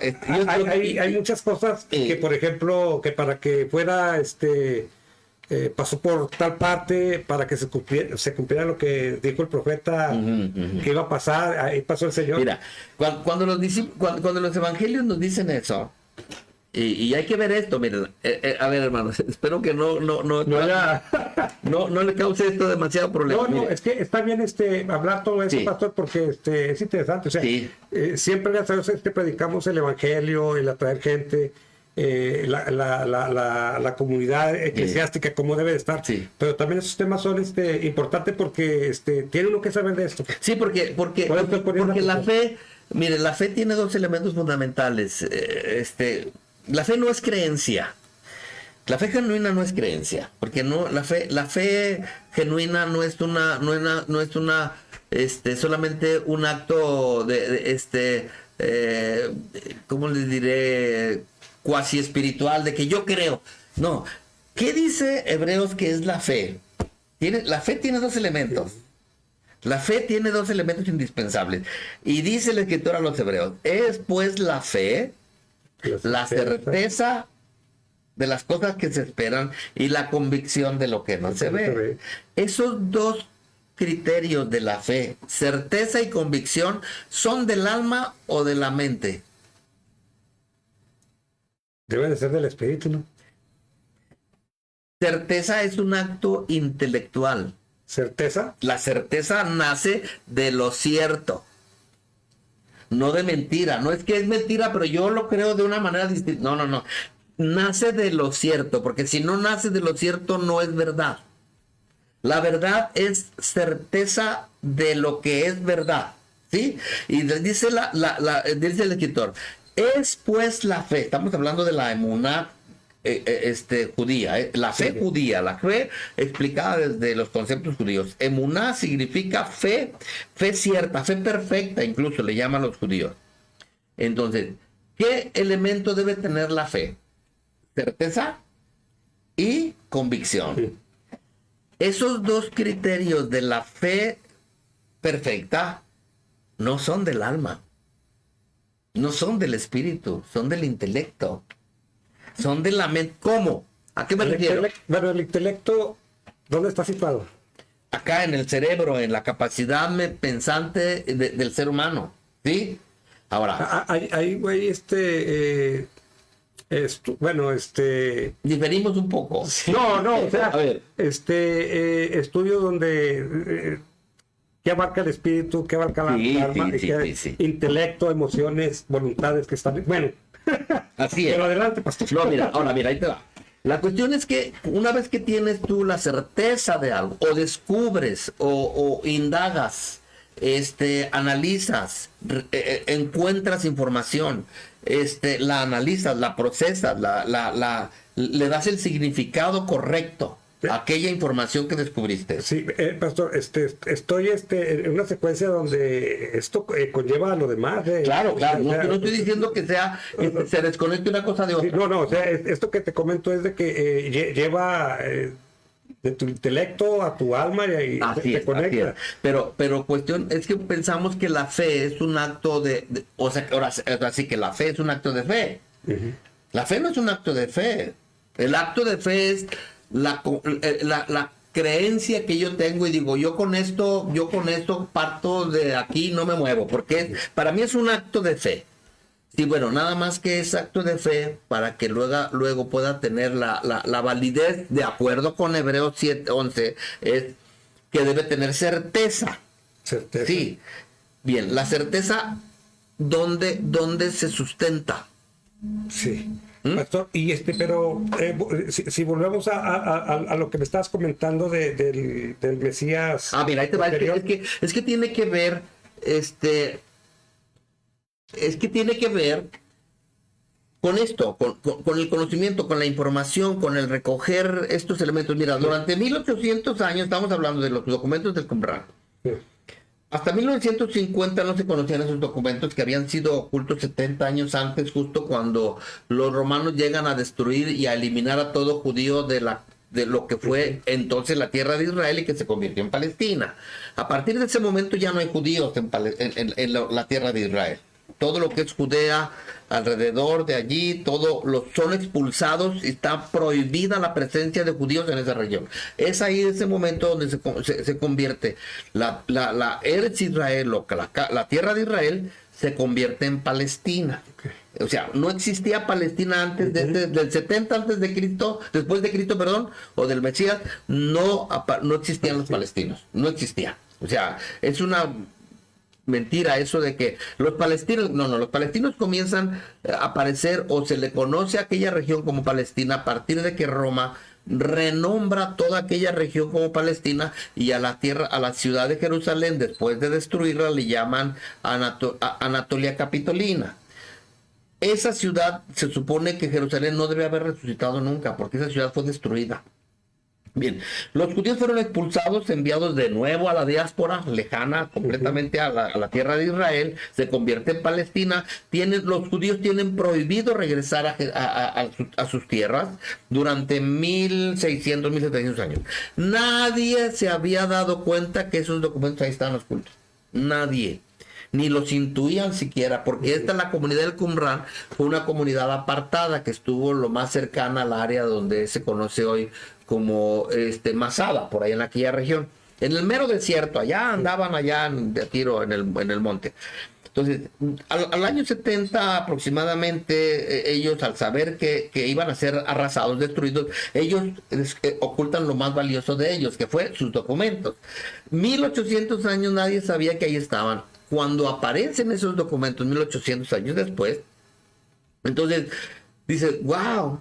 Hay muchas cosas que, por ejemplo, que para que fuera pasó por tal parte para que se cumpliera lo que dijo el profeta que iba a pasar. Ahí pasó el Señor. Mira, cuando los evangelios nos dicen eso, y hay que ver esto, miren, a ver, hermanos, espero que no le cause esto demasiado problema. No, es que está bien hablar todo eso, Sí. pastor, porque es interesante. O sea, Sí. Siempre gracias a Dios predicamos el evangelio, el atraer gente, la comunidad eclesiástica como debe de estar. Sí. Pero también esos temas son importantes porque tiene uno que saber de esto. Sí, porque la fe, mire, la fe tiene dos elementos fundamentales. La fe no es creencia. La fe genuina no es creencia, porque la fe genuina no es solamente un acto ¿cómo les diré? Cuasi espiritual, de que yo creo. No. ¿Qué dice Hebreos que es la fe? La fe tiene dos elementos. La fe tiene dos elementos indispensables. Y dice la escritura a los hebreos, es pues la fe, la certeza de las cosas que se esperan y la convicción de lo que no se ve. Esos dos criterios de la fe, certeza y convicción, ¿son del alma o de la mente? Debe de ser del espíritu, ¿no? Certeza es un acto intelectual. ¿Certeza? La certeza nace de lo cierto, no de mentira. No es que es mentira, pero yo lo creo de una manera distinta. No. Nace de lo cierto, porque si no nace de lo cierto, no es verdad. La verdad es certeza de lo que es verdad, ¿sí? Y dice dice el escritor, es pues la fe. Estamos hablando de la emuná judía, la fe judía, la fe explicada desde los conceptos judíos. Emuná significa fe cierta, fe perfecta, incluso le llaman los judíos. Entonces, ¿qué elemento debe tener la fe? Certeza y convicción. Sí. Esos dos criterios de la fe perfecta no son del alma, no son del espíritu, son del intelecto. Son de la mente. ¿Cómo? ¿A qué me refiero? Bueno, el intelecto, ¿dónde está situado? Acá en el cerebro, en la capacidad pensante del ser humano. ¿Sí? Ahora. Hay diferimos un poco. No, o sea, a ver. Estudio donde ¿qué abarca el espíritu? ¿Qué abarca la alma? Sí. Intelecto, emociones, voluntades que están. Bueno. Así es. Pero adelante, pastor. No, mira, ahí te va. La cuestión es que una vez que tienes tú la certeza de algo, o descubres, o indagas, analizas, encuentras información, la analizas, la procesas, le das el significado correcto a aquella información que descubriste. Sí, pastor, estoy en una secuencia donde esto conlleva a lo demás. Claro, no estoy diciendo que se desconecte una cosa de otra. Sí, no, o sea, esto que te comento es de que lleva de tu intelecto a tu alma y te conecta. Así es. Pero cuestión es que pensamos que la fe es un acto o sea, ahora sí que la fe es un acto de fe. Uh-huh. La fe no es un acto de fe. El acto de fe es la creencia que yo tengo y digo, yo con esto parto de aquí, no me muevo, porque para mí es un acto de fe. Sí, bueno, nada más que es acto de fe para que luego pueda tener la validez, de acuerdo con Hebreos 7:11, es que debe tener certeza. Certeza. Sí, bien, la certeza, ¿dónde se sustenta? Sí. Pastor, y pero si volvemos a lo que me estabas comentando del Mesías. Mira, ahí te va, es que tiene que ver, es que tiene que ver con esto, con el conocimiento, con la información, con el recoger estos elementos. Mira, durante 1800 años, estamos hablando de los documentos del Qumran. Sí. Hasta 1950 no se conocían esos documentos que habían sido ocultos 70 años antes, justo cuando los romanos llegan a destruir y a eliminar a todo judío de lo que fue entonces la tierra de Israel y que se convirtió en Palestina. A partir de ese momento ya no hay judíos en la tierra de Israel. Todo lo que es Judea, alrededor de allí, son expulsados y está prohibida la presencia de judíos en esa región. Es ahí ese momento donde se convierte la Eretz Israel, la tierra de Israel, se convierte en Palestina. Okay. O sea, no existía Palestina antes del 70 antes de Cristo, después de Cristo, perdón, o del Mesías, no existían los palestinos, no existía. O sea, es una mentira eso de que los palestinos comienzan a aparecer, o se le conoce a aquella región como Palestina a partir de que Roma renombra toda aquella región como Palestina, y a la ciudad de Jerusalén, después de destruirla, le llaman Anatolia Capitolina. Esa ciudad, se supone que Jerusalén no debe haber resucitado nunca, porque esa ciudad fue destruida. Bien, los judíos fueron expulsados, enviados de nuevo a la diáspora lejana, completamente a la tierra de Israel, se convierte en Palestina. Los judíos tienen prohibido regresar a sus tierras durante 1600, 1700 años. Nadie se había dado cuenta que esos documentos ahí estaban ocultos. Nadie. Ni los intuían siquiera, porque la comunidad del Qumran fue una comunidad apartada que estuvo lo más cercana al área donde se conoce hoy como Masada, por ahí en aquella región, en el mero desierto. Allá andaban de tiro en el monte. Entonces, al año 70 aproximadamente, ellos, al saber que iban a ser arrasados, destruidos, ellos ocultan lo más valioso de ellos, que fue sus documentos. 1800 años nadie sabía que ahí estaban. Cuando aparecen esos documentos 1800 años después, entonces dice, wow,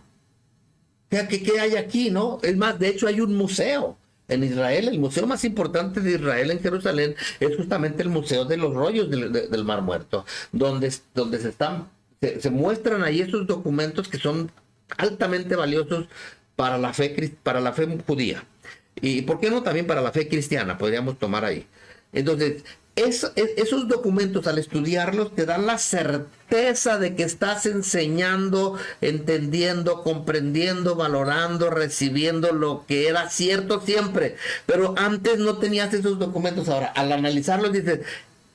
¿qué hay aquí, no? Es más, de hecho hay un museo en Israel. El museo más importante de Israel en Jerusalén es justamente el Museo de los Rollos del Mar Muerto, donde se muestran ahí esos documentos que son altamente valiosos para la fe judía. Y ¿por qué no también para la fe cristiana? Podríamos tomar ahí. Entonces, esos documentos, al estudiarlos, te dan la certeza de que estás enseñando, entendiendo, comprendiendo, valorando, recibiendo lo que era cierto siempre. Pero antes no tenías esos documentos. Ahora, al analizarlos, dices,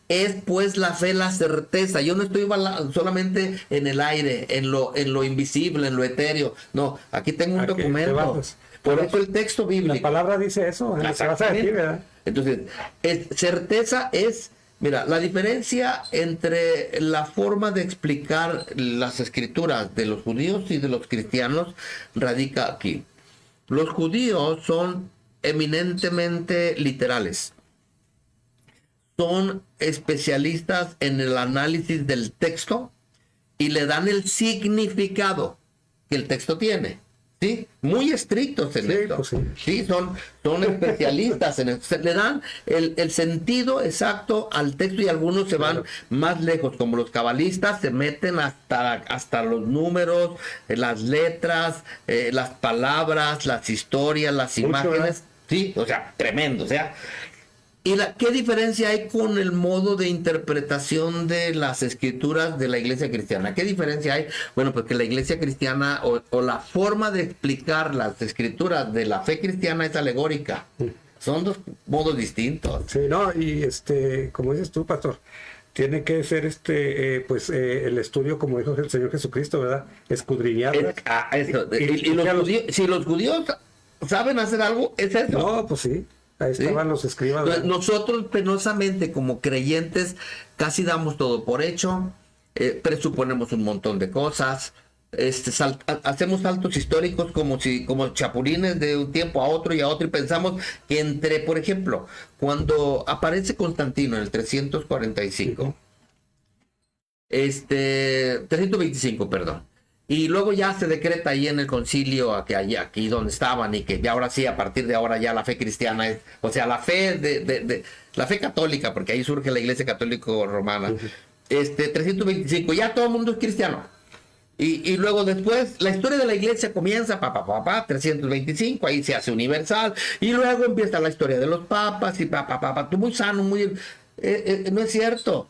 es pues la fe, la certeza. Yo no estoy solamente en el aire, en lo invisible, en lo etéreo. No, aquí tengo un documento. Por eso el texto bíblico. La palabra dice eso. Se vas a decir, ¿verdad? Entonces, certeza es, mira, la diferencia entre la forma de explicar las escrituras de los judíos y de los cristianos radica aquí. Los judíos son eminentemente literales. Son especialistas en el análisis del texto y le dan el significado que el texto tiene. Sí, muy estrictos en esto. Pues sí. Sí, son especialistas en esto. Le dan el sentido exacto al texto, y algunos se van más lejos, como los cabalistas, se meten hasta los números, las letras, las palabras, las historias, las imágenes. Sí, o sea, tremendo. O sea, ¿y qué diferencia hay con el modo de interpretación de las escrituras de la iglesia cristiana? ¿Qué diferencia hay? Bueno, pues que la iglesia cristiana o la forma de explicar las escrituras de la fe cristiana es alegórica. Son dos modos distintos. Sí, no, y como dices tú, pastor, tiene que ser el estudio, como dijo el Señor Jesucristo, ¿verdad? Escudriñar. Eso. Si los judíos saben hacer algo, es eso. No, pues sí. Ahí estaban los escribas. Nosotros penosamente como creyentes casi damos todo por hecho. presuponemos un montón de cosas, hacemos saltos históricos como chapulines de un tiempo a otro y pensamos que entre, por ejemplo, cuando aparece Constantino en el 345, 325, perdón, y luego ya se decreta ahí en el concilio aquí donde estaban, y que ya ahora sí, a partir de ahora ya la fe cristiana es, o sea, la fe la fe católica, porque ahí surge la iglesia católico romana, 325, ya todo el mundo es cristiano. Y luego después la historia de la iglesia comienza, 325, ahí se hace universal, y luego empieza la historia de los papas, y tú muy sano, muy... no es cierto.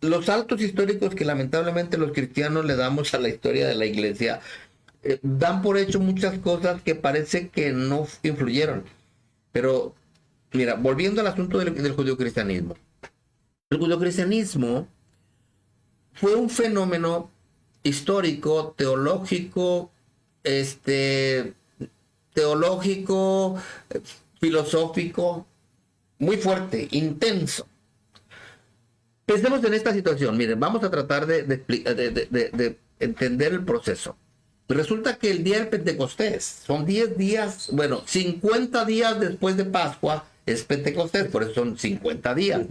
Los saltos históricos que lamentablemente los cristianos le damos a la historia de la iglesia, dan por hecho muchas cosas que parece que no influyeron. Pero, mira, volviendo al asunto del judeocristianismo. El judeocristianismo fue un fenómeno histórico, teológico, filosófico, muy fuerte, intenso. Pensemos en esta situación. Miren, vamos a tratar de entender el proceso. Resulta que el día del Pentecostés, son 10 días, 50 días después de Pascua es Pentecostés, por eso son 50 días.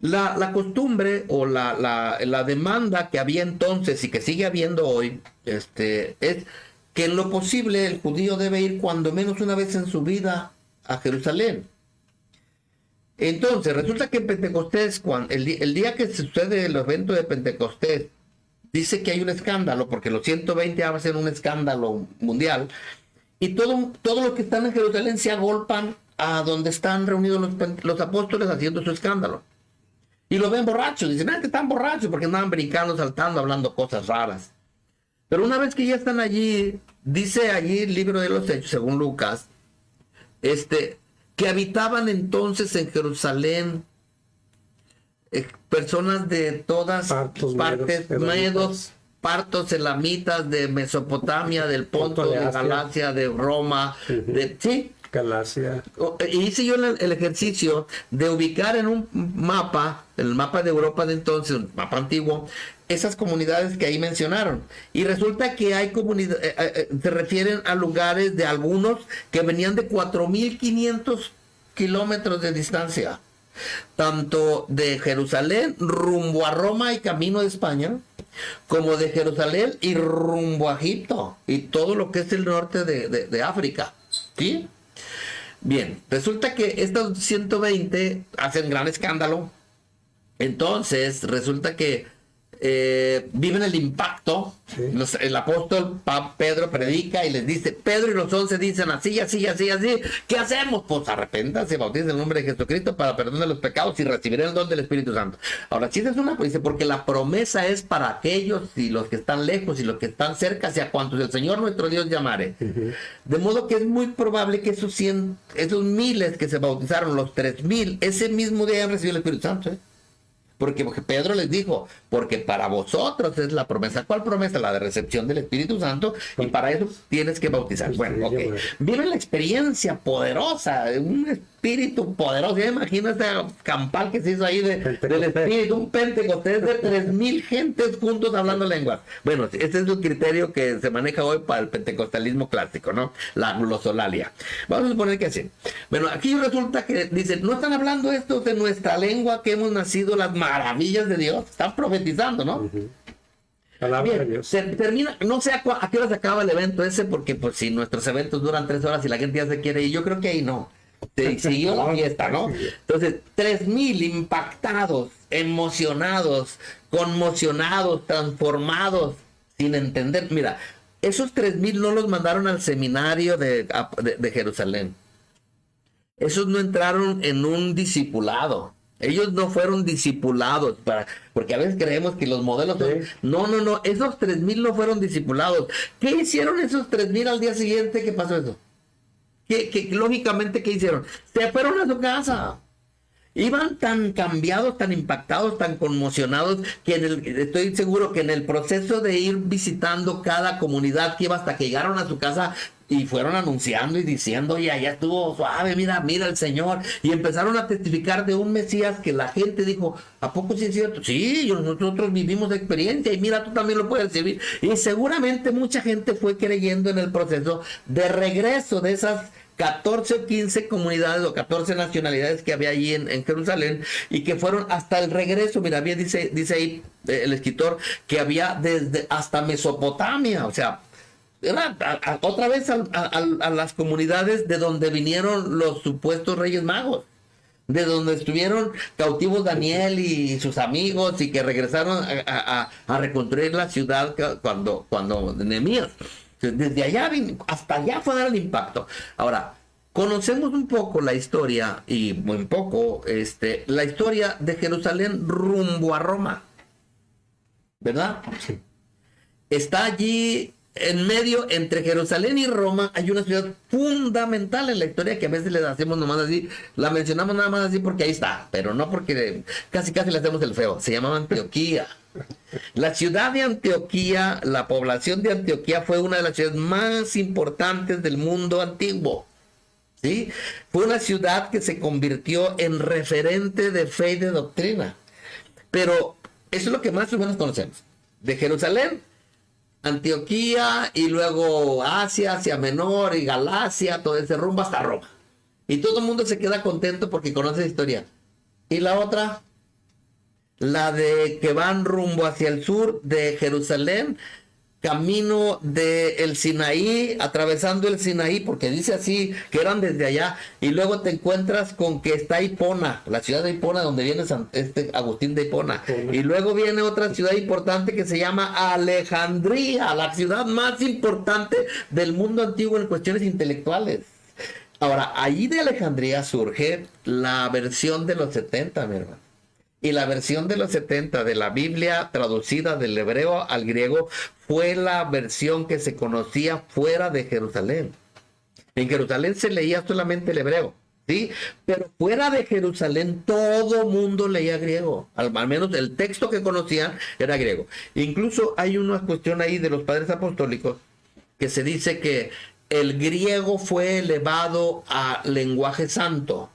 La costumbre o la demanda que había entonces y que sigue habiendo hoy, es que en lo posible el judío debe ir cuando menos una vez en su vida a Jerusalén. Entonces, resulta que en Pentecostés, el día que sucede el evento de Pentecostés, dice que hay un escándalo, porque los 120 hacen un escándalo mundial, y todos los que están en Jerusalén se agolpan a donde están reunidos los apóstoles haciendo su escándalo. Y lo ven borrachos, dicen, que están borrachos porque andaban brincando, saltando, hablando cosas raras. Pero una vez que ya están allí, dice allí el libro de los Hechos, según Lucas, que habitaban entonces en Jerusalén personas de todas partes, medos, partos, elamitas, de Mesopotamia, del Ponto, de Galacia, de Roma, sí. Galacia. Y hice yo el ejercicio de ubicar en un mapa, el mapa de Europa de entonces, un mapa antiguo, esas comunidades que ahí mencionaron. Y resulta que hay comunidades, se refieren a lugares de algunos que venían de 4.500 kilómetros de distancia, tanto de Jerusalén rumbo a Roma y camino de España, como de Jerusalén y rumbo a Egipto y todo lo que es el norte de África. ¿Sí? Bien, resulta que estos 120 hacen gran escándalo. Entonces, resulta que viven el impacto. Sí. El apóstol Pedro predica y les dice, Pedro y los 11 dicen así, así, así, así. ¿Qué hacemos? Pues arrepéntanse, bauticen en el nombre de Jesucristo para perdón de los pecados y recibirán el don del Espíritu Santo. Ahora, si es una, dice, porque la promesa es para aquellos y los que están lejos y los que están cerca, hacia cuantos el Señor nuestro Dios llamare. De modo que es muy probable que esos miles que se bautizaron, los 3,000, ese mismo día han recibido el Espíritu Santo, Porque Pedro les dijo, porque para vosotros es la promesa. ¿Cuál promesa? La de recepción del Espíritu Santo, y para eso tienes que bautizar. Bueno, ok. Viven la experiencia poderosa, un espíritu poderoso. Ya imagino ese campal que se hizo ahí del espíritu, un Pentecostés de 3,000 gentes juntos hablando lenguas. Bueno, ese es el criterio que se maneja hoy para el pentecostalismo clásico, ¿no? La glosolalia. Vamos a suponer que así. Bueno, aquí resulta que dicen, no están hablando estos de nuestra lengua que hemos nacido las maravillas de Dios. Están profetizando, ¿no? Bien, se termina, no sé a qué hora se acaba el evento ese, porque pues si nuestros eventos duran 3 horas y la gente ya se quiere ir, yo creo que ahí no. Siguió la fiesta, ¿no? Entonces, 3,000 impactados, emocionados, conmocionados, transformados, sin entender. Mira, esos 3,000 no los mandaron al seminario de Jerusalén. Esos no entraron en un discipulado. Ellos no fueron discipulados, porque a veces creemos que los modelos son... No, esos 3,000 no fueron discipulados. ¿Qué hicieron esos 3,000 al día siguiente? ¿Qué pasó eso? Lógicamente, ¿qué hicieron? Se fueron a su casa. Iban tan cambiados, tan impactados, tan conmocionados, que estoy seguro que en el proceso de ir visitando cada comunidad que iba hasta que llegaron a su casa y fueron anunciando y diciendo, oye, allá estuvo suave, mira, mira el Señor. Y empezaron a testificar de un Mesías que la gente dijo, ¿a poco sí es cierto? Sí, nosotros vivimos la experiencia y mira, tú también lo puedes vivir. Y seguramente mucha gente fue creyendo en el proceso de regreso de esas 14 o 15 comunidades o 14 nacionalidades que había allí en Jerusalén, y que fueron hasta el regreso. Mira, bien dice ahí el escritor que había desde hasta Mesopotamia, o sea, era otra vez a las comunidades de donde vinieron los supuestos reyes magos, de donde estuvieron cautivos Daniel y sus amigos, y que regresaron a reconstruir la ciudad cuando Nehemías. Desde allá hasta allá fue a dar el impacto. Ahora, conocemos un poco la historia, y muy poco, la historia de Jerusalén rumbo a Roma, ¿verdad? Sí. Está allí en medio, entre Jerusalén y Roma, hay una ciudad fundamental en la historia que a veces le hacemos nomás así, la mencionamos nada más así porque ahí está, pero no porque casi le hacemos el feo. Se llamaba Antioquía. La ciudad de Antioquía, la población de Antioquía fue una de las ciudades más importantes del mundo antiguo. ¿Sí? Fue una ciudad que se convirtió en referente de fe y de doctrina. Pero eso es lo que más o menos conocemos. De Jerusalén, Antioquía, y luego Asia Menor y Galacia, todo ese rumbo hasta Roma. Y todo el mundo se queda contento porque conoce la historia. Y la otra, la de que van rumbo hacia el sur de Jerusalén, camino del Sinaí, atravesando el Sinaí, porque dice así que eran desde allá, y luego te encuentras con que está Hipona, la ciudad de Hipona, donde viene Agustín de Hipona, y luego viene otra ciudad importante que se llama Alejandría, la ciudad más importante del mundo antiguo en cuestiones intelectuales. Ahora, allí de Alejandría surge la versión de los 70, mi hermano. Y la versión de los 70 de la Biblia traducida del hebreo al griego fue la versión que se conocía fuera de Jerusalén. En Jerusalén se leía solamente el hebreo, ¿sí? Pero fuera de Jerusalén todo mundo leía griego. Al menos el texto que conocían era griego. Incluso hay una cuestión ahí de los padres apostólicos que se dice que el griego fue elevado a lenguaje santo,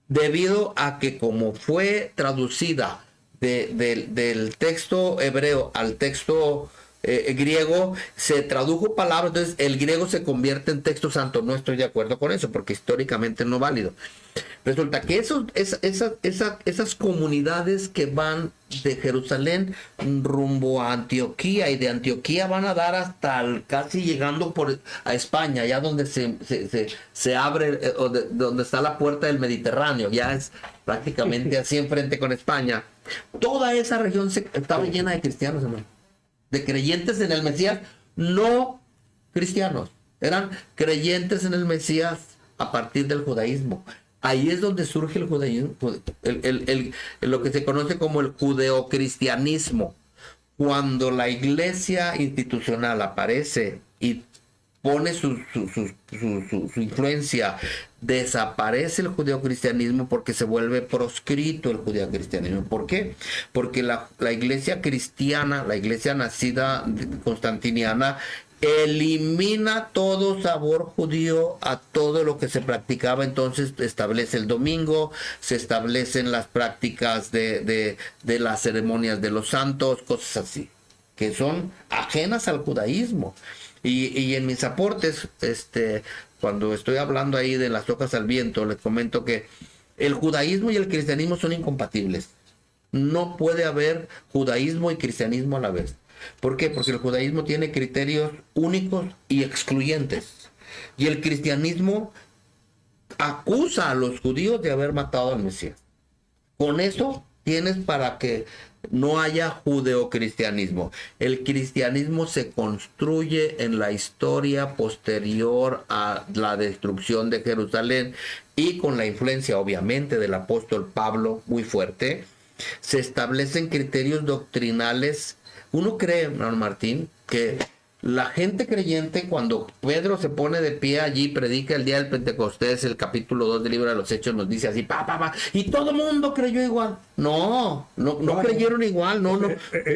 debido a que como fue traducida del texto hebreo al texto griego, se tradujo palabras, entonces el griego se convierte en texto santo. No estoy de acuerdo con eso, porque históricamente no es válido. Resulta que esas comunidades que van de Jerusalén rumbo a Antioquía, y de Antioquía van a dar hasta casi llegando a España, allá donde se abre, donde está la puerta del Mediterráneo, ya es prácticamente así enfrente con España. Toda esa región estaba llena de cristianos, hermano, de creyentes en el Mesías, no cristianos, eran creyentes en el Mesías a partir del judaísmo. Ahí es donde surge el judaísmo, lo que se conoce como el judeocristianismo. Cuando la iglesia institucional aparece y pone su influencia, desaparece el judeocristianismo, porque se vuelve proscrito el judeocristianismo. ¿Por qué? Porque la iglesia cristiana, la iglesia nacida constantiniana, elimina todo sabor judío a todo lo que se practicaba. Entonces establece el domingo, se establecen las prácticas de las ceremonias de los santos, cosas así, que son ajenas al judaísmo. Y en mis aportes, cuando estoy hablando ahí de las hojas al viento, les comento que el judaísmo y el cristianismo son incompatibles. No puede haber judaísmo y cristianismo a la vez. ¿Por qué? Porque el judaísmo tiene criterios únicos y excluyentes, y el cristianismo acusa a los judíos de haber matado al Mesías. Con eso tienes para que no haya judeocristianismo. El cristianismo se construye en la historia posterior a la destrucción de Jerusalén, y con la influencia obviamente del apóstol Pablo muy fuerte, se establecen criterios doctrinales. Uno cree, hermano Martín, que la gente creyente, cuando Pedro se pone de pie allí, predica el día del Pentecostés, el capítulo 2 del libro de los Hechos nos dice así, y todo el mundo creyó igual. No creyeron igual, no.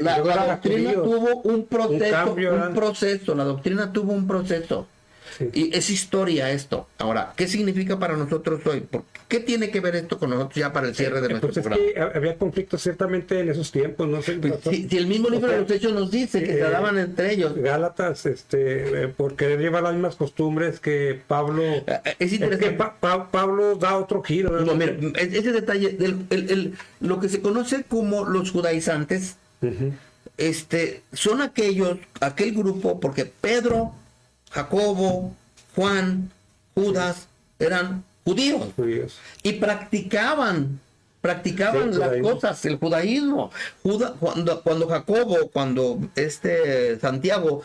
La doctrina tuvo un proceso, la doctrina tuvo un proceso. Sí. Y es historia esto. Ahora, ¿qué significa para nosotros hoy? ¿Qué tiene que ver esto con nosotros ya para el cierre de nuestro programa? Es que había conflictos ciertamente en esos tiempos, no sé. Si el mismo libro de los Hechos nos dice que se daban entre ellos. Gálatas, por querer llevar las mismas costumbres que Pablo. Es interesante. Pablo da otro giro. No, mira, ese detalle, lo que se conoce como los judaizantes, son aquel grupo, porque Pedro, Jacobo, Juan, Judas eran judíos y practicaban las cosas, el judaísmo. Cuando Santiago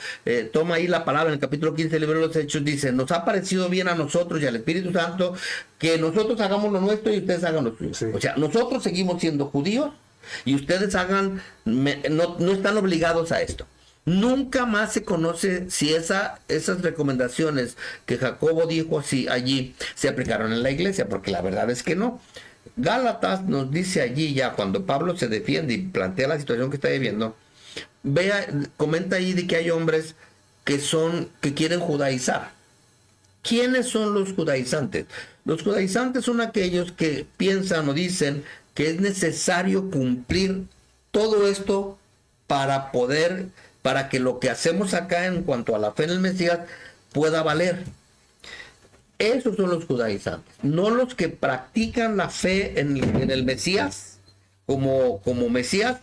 toma ahí la palabra en el capítulo 15 del libro de los Hechos, dice, nos ha parecido bien a nosotros y al Espíritu Santo que nosotros hagamos lo nuestro y ustedes hagan lo suyo. Sí. O sea, nosotros seguimos siendo judíos y ustedes no están obligados a esto. Nunca más se conoce si esas recomendaciones que Jacobo dijo así allí se aplicaron en la iglesia, porque la verdad es que no. Gálatas nos dice allí ya, cuando Pablo se defiende y plantea la situación que está viviendo, comenta ahí de que hay hombres que quieren judaizar. ¿Quiénes son los judaizantes? Los judaizantes son aquellos que piensan o dicen que es necesario cumplir todo esto para que lo que hacemos acá en cuanto a la fe en el Mesías pueda valer. Esos son los judaizantes, no los que practican la fe en el Mesías como Mesías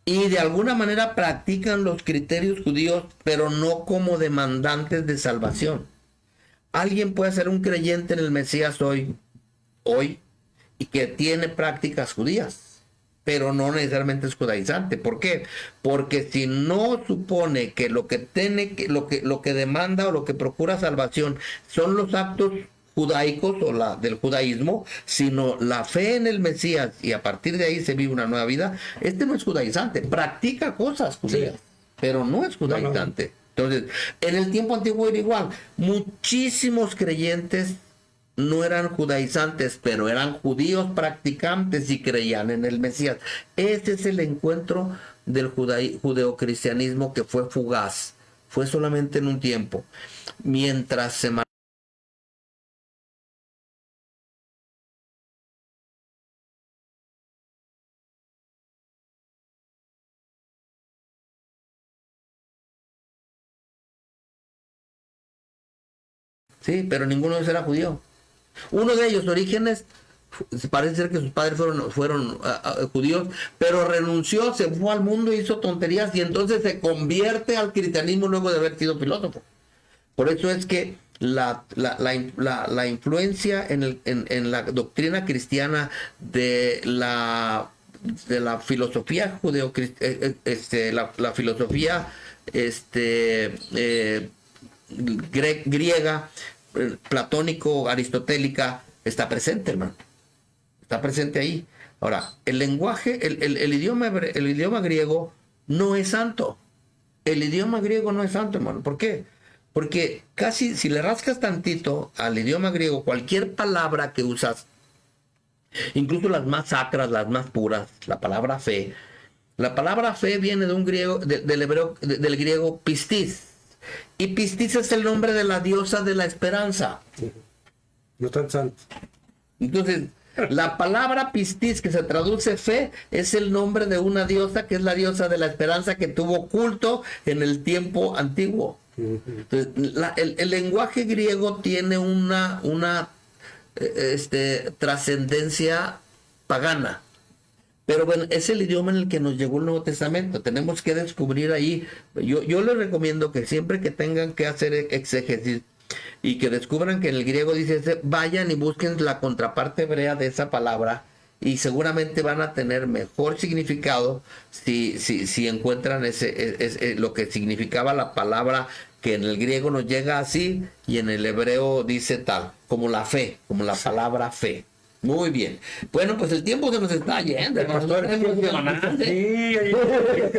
y de alguna manera practican los criterios judíos, pero no como demandantes de salvación. Alguien puede ser un creyente en el Mesías hoy y que tiene prácticas judías, pero no necesariamente es judaizante. ¿Por qué? Porque si no supone que lo que demanda o lo que procura salvación son los actos judaicos o del judaísmo, sino la fe en el Mesías y a partir de ahí se vive una nueva vida, no es judaizante, practica cosas judías, pero no es judaizante. Entonces, en el tiempo antiguo era igual, muchísimos creyentes no eran judaizantes, pero eran judíos practicantes y creían en el Mesías. Ese es el encuentro del judeocristianismo que fue fugaz, fue solamente en un tiempo, mientras se sí, pero ninguno de ellos era judío. Uno de ellos, Orígenes, parece ser que sus padres fueron judíos, pero renunció, se fue al mundo, hizo tonterías y entonces se convierte al cristianismo luego de haber sido filósofo. Por eso es que la influencia en la doctrina cristiana de la filosofía la filosofía griega, platónico, aristotélica, está presente, hermano. Está presente ahí. Ahora, el lenguaje, el idioma griego no es santo. El idioma griego no es santo, hermano. ¿Por qué? Porque casi, si le rascas tantito al idioma griego, cualquier palabra que usas, incluso las más sacras, las más puras, la palabra fe viene de un griego, del griego pistis. Y Pistis es el nombre de la diosa de la esperanza. No tan santo. Entonces, la palabra Pistis, que se traduce fe, es el nombre de una diosa que es la diosa de la esperanza que tuvo culto en el tiempo antiguo. Entonces, el lenguaje griego tiene una trascendencia pagana. Pero bueno, es el idioma en el que nos llegó el Nuevo Testamento. Tenemos que descubrir ahí. Yo les recomiendo que siempre que tengan que hacer exégesis y que descubran que en el griego dice, vayan y busquen la contraparte hebrea de esa palabra y seguramente van a tener mejor significado si encuentran lo que significaba la palabra que en el griego nos llega así y en el hebreo dice tal, como la fe, como la palabra fe. Muy bien. Bueno, pues el tiempo se nos está yendo. El pastor Es emocionante. sí,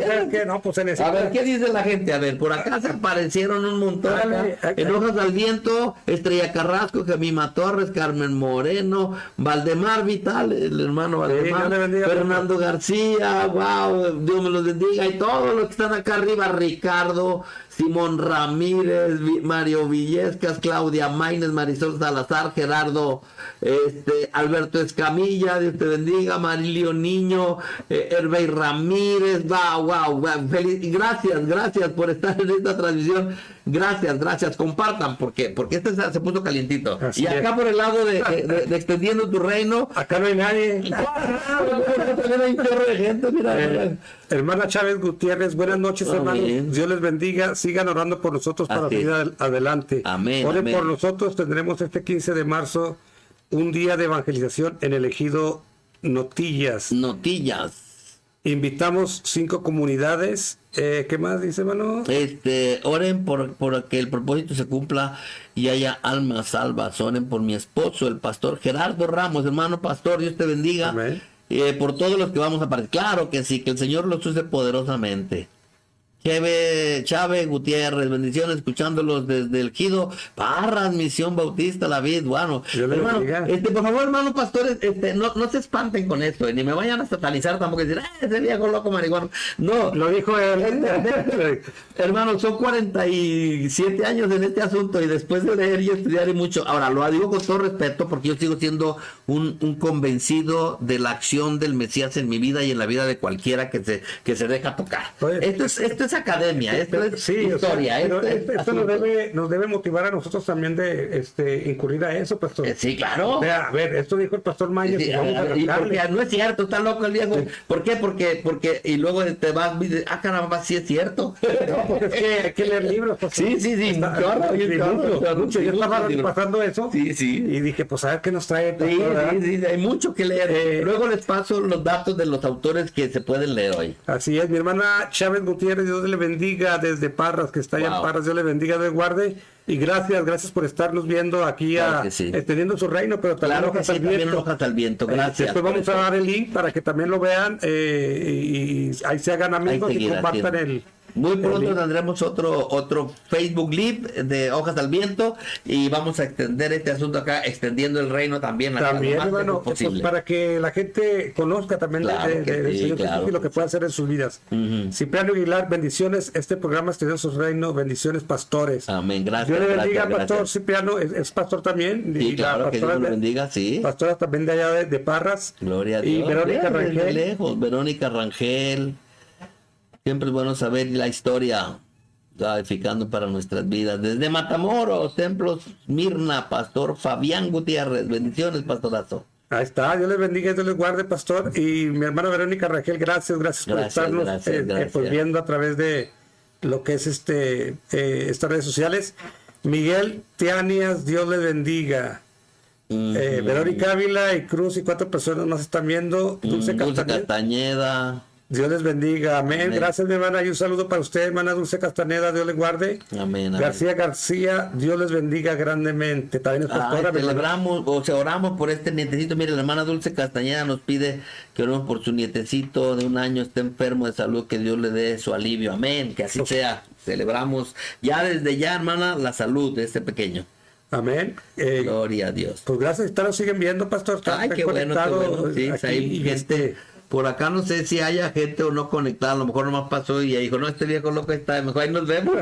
¿sabes qué? No, pues se A necesita. ver, ¿qué dice la gente? A ver, por acá se aparecieron un montón. Dale, En Hojas al Viento, Estrella Carrasco, Gemima Torres, Carmen Moreno, Valdemar Vital, el hermano Valdemar, Dios le bendiga, Fernando García, wow, Dios me los bendiga, y todos los que están acá arriba, Ricardo, Simón Ramírez, Mario Villescas, Claudia Maínez, Marisol Salazar, Gerardo, Alberto Escamilla, Dios te bendiga, Marilio Niño, Hervey Ramírez, wow, feliz, gracias por estar en esta transmisión, gracias, compartan, porque este se puso calientito. Así y acá es. por el lado de Extendiendo tu Reino, Acá no hay nadie. también hay un chorro de gente, mira. Hermana Chávez Gutiérrez, buenas noches, Amén. hermanos. Dios les bendiga. Sigan orando por nosotros para Así es. seguir adelante. Amén, Oren amén. por nosotros. Tendremos este 15 de marzo un día de evangelización en el ejido Notillas. Notillas. Invitamos 5 comunidades. ¿Qué más dice, hermano? Oren por que el propósito se cumpla y haya almas salvas. Oren por mi esposo, el pastor Gerardo Ramos, hermano pastor, Dios te bendiga. Amén. Por todos los que vamos a partir. Claro que sí, que el Señor los use poderosamente. Chávez Gutiérrez, bendiciones, escuchándolos desde el Ejido Parras, Misión Bautista La Vid. Bueno, Dios les hermano, bendiga. por favor, hermanos pastores, no se espanten con esto, ni me vayan a satanizar tampoco y decir, ese viejo loco marihuano. No, Lo dijo él. hermano, son 47 años en este asunto y después de leer y estudiar y mucho. Ahora, lo digo con todo respeto porque yo sigo siendo un convencido de la acción del Mesías en mi vida y en la vida de cualquiera que se deja tocar. Oye, Esto es academia, esto es Sí, o sea, historia. pero esto es esto nos asunto. debe motivar a nosotros también de incurrir a eso, pastor. Sí, claro. O sea, a ver, esto dijo el pastor Mayer. Sí, y vamos a y arrancarle. porque no es cierto, está loco el viejo. Sí. ¿Por qué? Porque y luego te vas y dices, caramba, sí es cierto. No, pues es que hay que leer libros. pastor. Sí, Está- chorro, sí, chorro, mucho, chorro, mucho. Yo estaba sí, pasando eso sí. y dije, pues a ver qué nos trae. Sí, pastor, ¿verdad? sí, hay mucho que leer. Luego les paso los datos de los autores que se pueden leer hoy. Así es, mi hermana Chávez Gutiérrez, Dios le bendiga desde Parras, que está allá Wow. en Parras, Dios le bendiga, Dios guarde. Y gracias por estarnos viendo aquí Claro que sí. extendiendo su reino, pero también Claro que Hojas sí, al también Viento. Hojas al Viento, gracias. Después por vamos eso. a dar el link para que también lo vean y ahí se hagan amigos y seguir compartan haciendo. el. Muy el pronto link. tendremos otro Facebook Live de Hojas al Viento y vamos a extender este asunto acá, extendiendo el reino también. hacia lo También, más hermano, lejos posible. pues, para que la gente conozca también Claro que del sí, Señor claro Jesús y lo que que puede hacer en sus vidas. Cipriano Aguilar, bendiciones. Este programa Extendiendo su reino, bendiciones, pastores. Amén, gracias. Dios le bendiga, gracias, pastor gracias. Cipriano, es pastor también. Sí, y la claro, que Dios pastora lo bendiga, sí. pastora también de allá de Parras. Gloria a Y Dios. Verónica Desde Rangel. lejos, Verónica Rangel. Siempre es bueno saber la historia, edificando para nuestras vidas. Desde Matamoros, Templos Mirna, Pastor Fabián Gutiérrez. Bendiciones, pastorazo. Ahí está, Dios les bendiga, Dios les guarde, pastor. Y mi hermana Verónica Rangel, gracias por Gracias, estarnos gracias. pues, viendo a través de lo que es estas redes sociales. Miguel Tianias, Dios les bendiga. Verónica Ávila y Cruz y 4 personas más están viendo. Dulce Castañeda, Castañeda. Dios les bendiga, amén. Amén. Gracias, mi hermana, y un saludo para usted, hermana Dulce Castañeda, Dios les guarde. Amén, amén. García, Dios les bendiga grandemente. También es pastora. mi hermana. Celebramos, o sea, oramos por este nietecito. Mire, la hermana Dulce Castañeda nos pide que oremos por su nietecito de 1 año, está enfermo de salud, que Dios le dé su alivio. Amén, que así sea. Celebramos ya desde ya, hermana, la salud de este pequeño. Amén. Gloria a Dios. Pues gracias, nos siguen viendo, pastor. Están Ay, qué bueno, qué conectados bueno. Sí, aquí, hay gente. Por acá no sé si haya gente o no conectada, a lo mejor nomás pasó y dijo, no, este viejo loco está, mejor ahí nos vemos.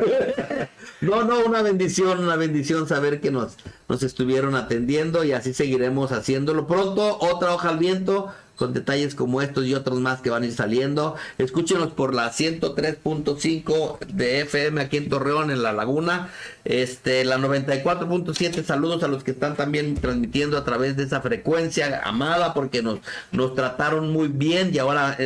No, una bendición saber que nos estuvieron atendiendo y así seguiremos haciéndolo. Pronto, otra hoja al viento con detalles como estos y otros más que van a ir saliendo. Escúchenos por la 103.5 de FM aquí en Torreón, en La Laguna. La 94.7, saludos a los que están también transmitiendo a través de esa frecuencia amada, porque nos trataron muy bien y ahora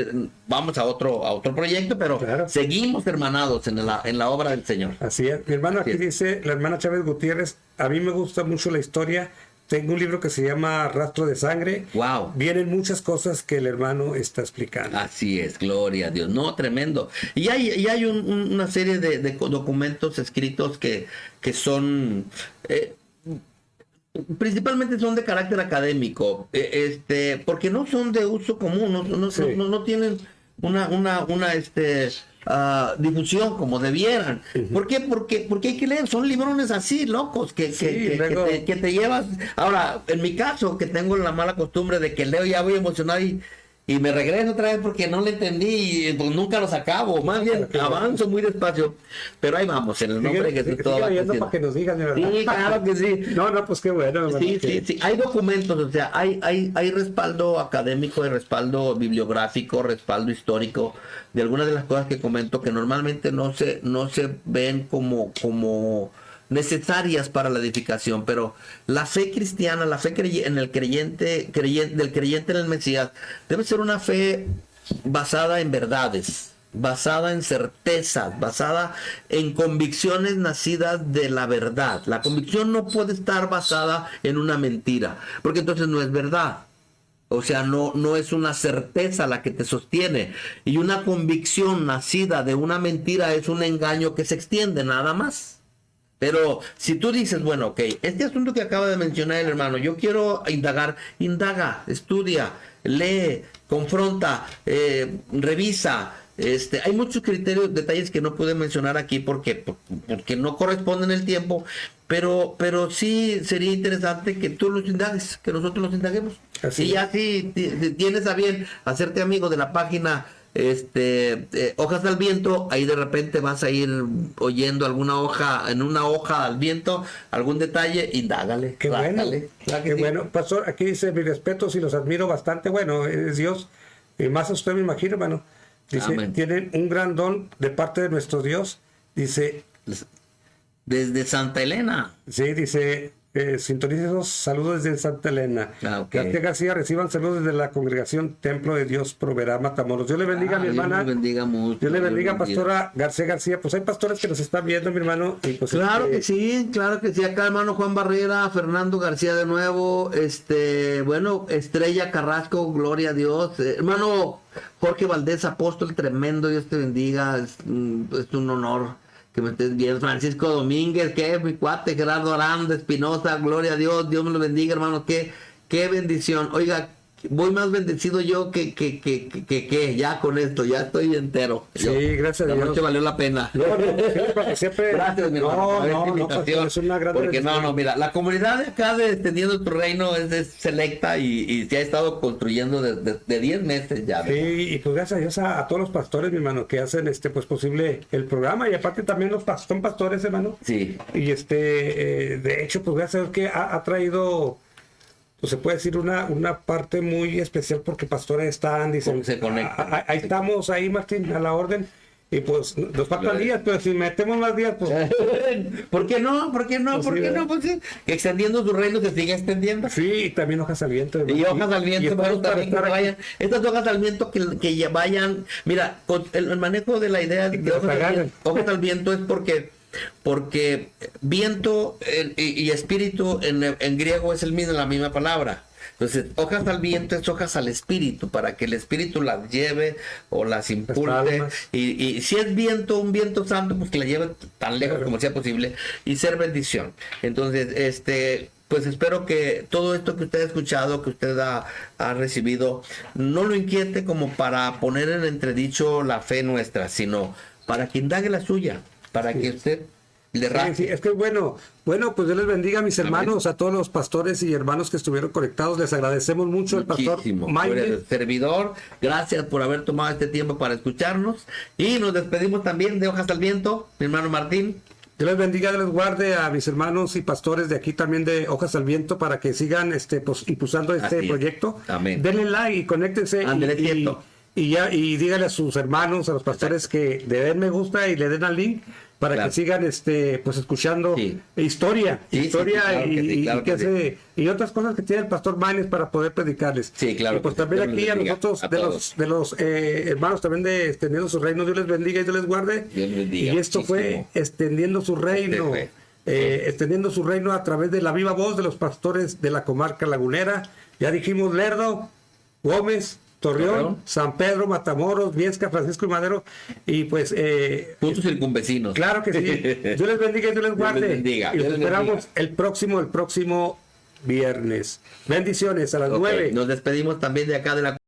vamos a otro proyecto, pero Claro. seguimos hermanados en la obra del Señor. Así es. Mi hermano aquí Así es. dice, la hermana Chávez Gutiérrez, a mí me gusta mucho la historia. Tengo un libro que se llama Rastro de Sangre. Wow. Vienen muchas cosas que el hermano está explicando. Así es, gloria a Dios. No, tremendo. Y hay una serie de documentos escritos que son principalmente son de carácter académico, porque no son de uso común, Sí. no tienen una difusión como debieran. ¿Por qué? Porque hay que leer, son librones así, locos, Sí, luego- que te llevas. Ahora, en mi caso, que tengo la mala costumbre de que leo ya voy emocionado y me regreso otra vez porque no le entendí y pues nunca los acabo. Más bien avanzo muy despacio, pero ahí vamos, en el nombre de Jesús todo va leyendo creciendo. para que nos digan, de verdad. Sí, claro que sí. No, pues qué bueno. hermano, Sí, que- sí. Hay documentos, o sea, hay respaldo académico, hay respaldo bibliográfico, respaldo histórico de algunas de las cosas que comento que normalmente no se ven como necesarias para la edificación, pero la fe cristiana, la fe en el creyente en el Mesías, debe ser una fe basada en verdades, basada en certezas, basada en convicciones nacidas de la verdad. La convicción no puede estar basada en una mentira, porque entonces no es verdad. O sea, no es una certeza la que te sostiene. Y una convicción nacida de una mentira es un engaño que se extiende, nada más. Pero si tú dices, bueno, ok, este asunto que acaba de mencionar el hermano, yo quiero indagar, indaga, estudia, lee, confronta, revisa. Hay muchos criterios, detalles que no pude mencionar aquí porque no corresponden el tiempo, pero sí sería interesante que tú los indagues, que nosotros los indaguemos. Así Y ya si tienes a bien hacerte amigo de la página Hojas al Viento, ahí de repente vas a ir oyendo en una hoja al viento, algún detalle, indágale. Qué bueno, ráscale. Claro que qué sí. bueno. Pastor, aquí dice, mis respetos y los admiro bastante. Bueno, es Dios. Y más a usted me imagino, hermano. Dice, Amén. tienen un gran don de parte de nuestro Dios. Dice, Desde Santa Elena. sí, dice, sintonícenos, saludos desde Santa Elena. Ah, ok. García García, reciban saludos desde la congregación Templo de Dios Proveerá Matamoros. Dios le bendiga, mi Dios hermana. nos bendiga mucho. Dios le bendiga, Dios bendiga. pastora García García. Pues hay pastores que nos están viendo, mi hermano. Y pues, Claro que sí, claro que sí. Acá hermano Juan Barrera, Fernando García de nuevo, bueno, Estrella Carrasco, gloria a Dios. Hermano Jorge Valdés, apóstol tremendo, Dios te bendiga. Es un honor que me estés viendo. Francisco Domínguez, que mi cuate, Gerardo Aranda Espinosa, gloria a Dios, Dios me lo bendiga, hermano. Qué bendición. Oiga, voy más bendecido yo que ya con esto, ya estoy entero. Sí, gracias a La Dios. noche valió la pena. No, porque siempre... Gracias, mi hermano, por esta invitación. pastor, es una gran Porque bendición. mira, la comunidad de acá de Extendiendo tu Reino es selecta y se ha estado construyendo de 10 meses ya. Sí, y pues gracias a Dios a todos los pastores, mi hermano, que hacen pues posible el programa, y aparte también son pastores, hermano. Sí. Y de hecho, pues gracias a Dios que ha traído, pues se puede decir una parte muy especial, porque pastores están, dicen, Se conectan. Ahí estamos, ahí Martín, a la orden. Y pues nos faltan días, pero si metemos más días, pues ¿Por qué no? ¿Por qué no? Pues ¿Por sí, qué ¿verdad? no? Pues sí, que extendiendo su reino se siga extendiendo. sí, y también hojas al viento. Y hermano. hojas al Y viento, estamos bueno, para también que estar aquí. vayan. Estas hojas al viento que ya vayan. Mira, con el manejo de la idea de que nos agarren. hojas al viento es porque viento y espíritu en griego es la misma palabra. Entonces, hojas al viento es hojas al espíritu, para que el espíritu las lleve o las impulse. almas. Y si es viento, un viento santo, pues que la lleve tan lejos como sea posible y ser bendición. Entonces, pues espero que todo esto que usted ha escuchado, que usted ha recibido, no lo inquiete como para poner en entredicho la fe nuestra, sino para que indague la suya, para que usted le Sí, rasque. sí, es que bueno, pues Dios les bendiga a mis hermanos, a todos los pastores y hermanos que estuvieron conectados. Les agradecemos mucho al pastor Muchísimo. Maynard. Tú eres servidor, gracias por haber tomado este tiempo para escucharnos y nos despedimos también de Hojas al Viento, mi hermano Martín. Dios les bendiga, Dios les guarde a mis hermanos y pastores de aquí también de Hojas al Viento, para que sigan pues, impulsando Así este es. proyecto. Amén. Denle like y conéctense Ándele, cierto. y díganle a sus hermanos, a los pastores, que le den me gusta y le den al link para Claro. que sigan pues escuchando Sí. historia Sí, claro claro que sí. y otras cosas que tiene el pastor Manes para poder predicarles. Sí, claro Y pues que sí. también Dios aquí les a bendiga nosotros a de todos. los hermanos también de Extendiendo su Reino, Dios les bendiga y Dios les guarde. Dios les bendiga Y esto fue muchísimo. Extendiendo su Reino. fue. Extendiendo su reino a través de la viva voz de los pastores de la comarca lagunera. Ya dijimos Lerdo, Gómez, Torreón, San Pedro, Matamoros, Viesca, Francisco y Madero. Y pues, Puntos circunvecinos. claro que sí. Dios les bendiga y Dios les guarde. bendiga, Y los Dios les esperamos bendiga. el próximo viernes. Bendiciones a las Ok, 9. nos despedimos también de acá de la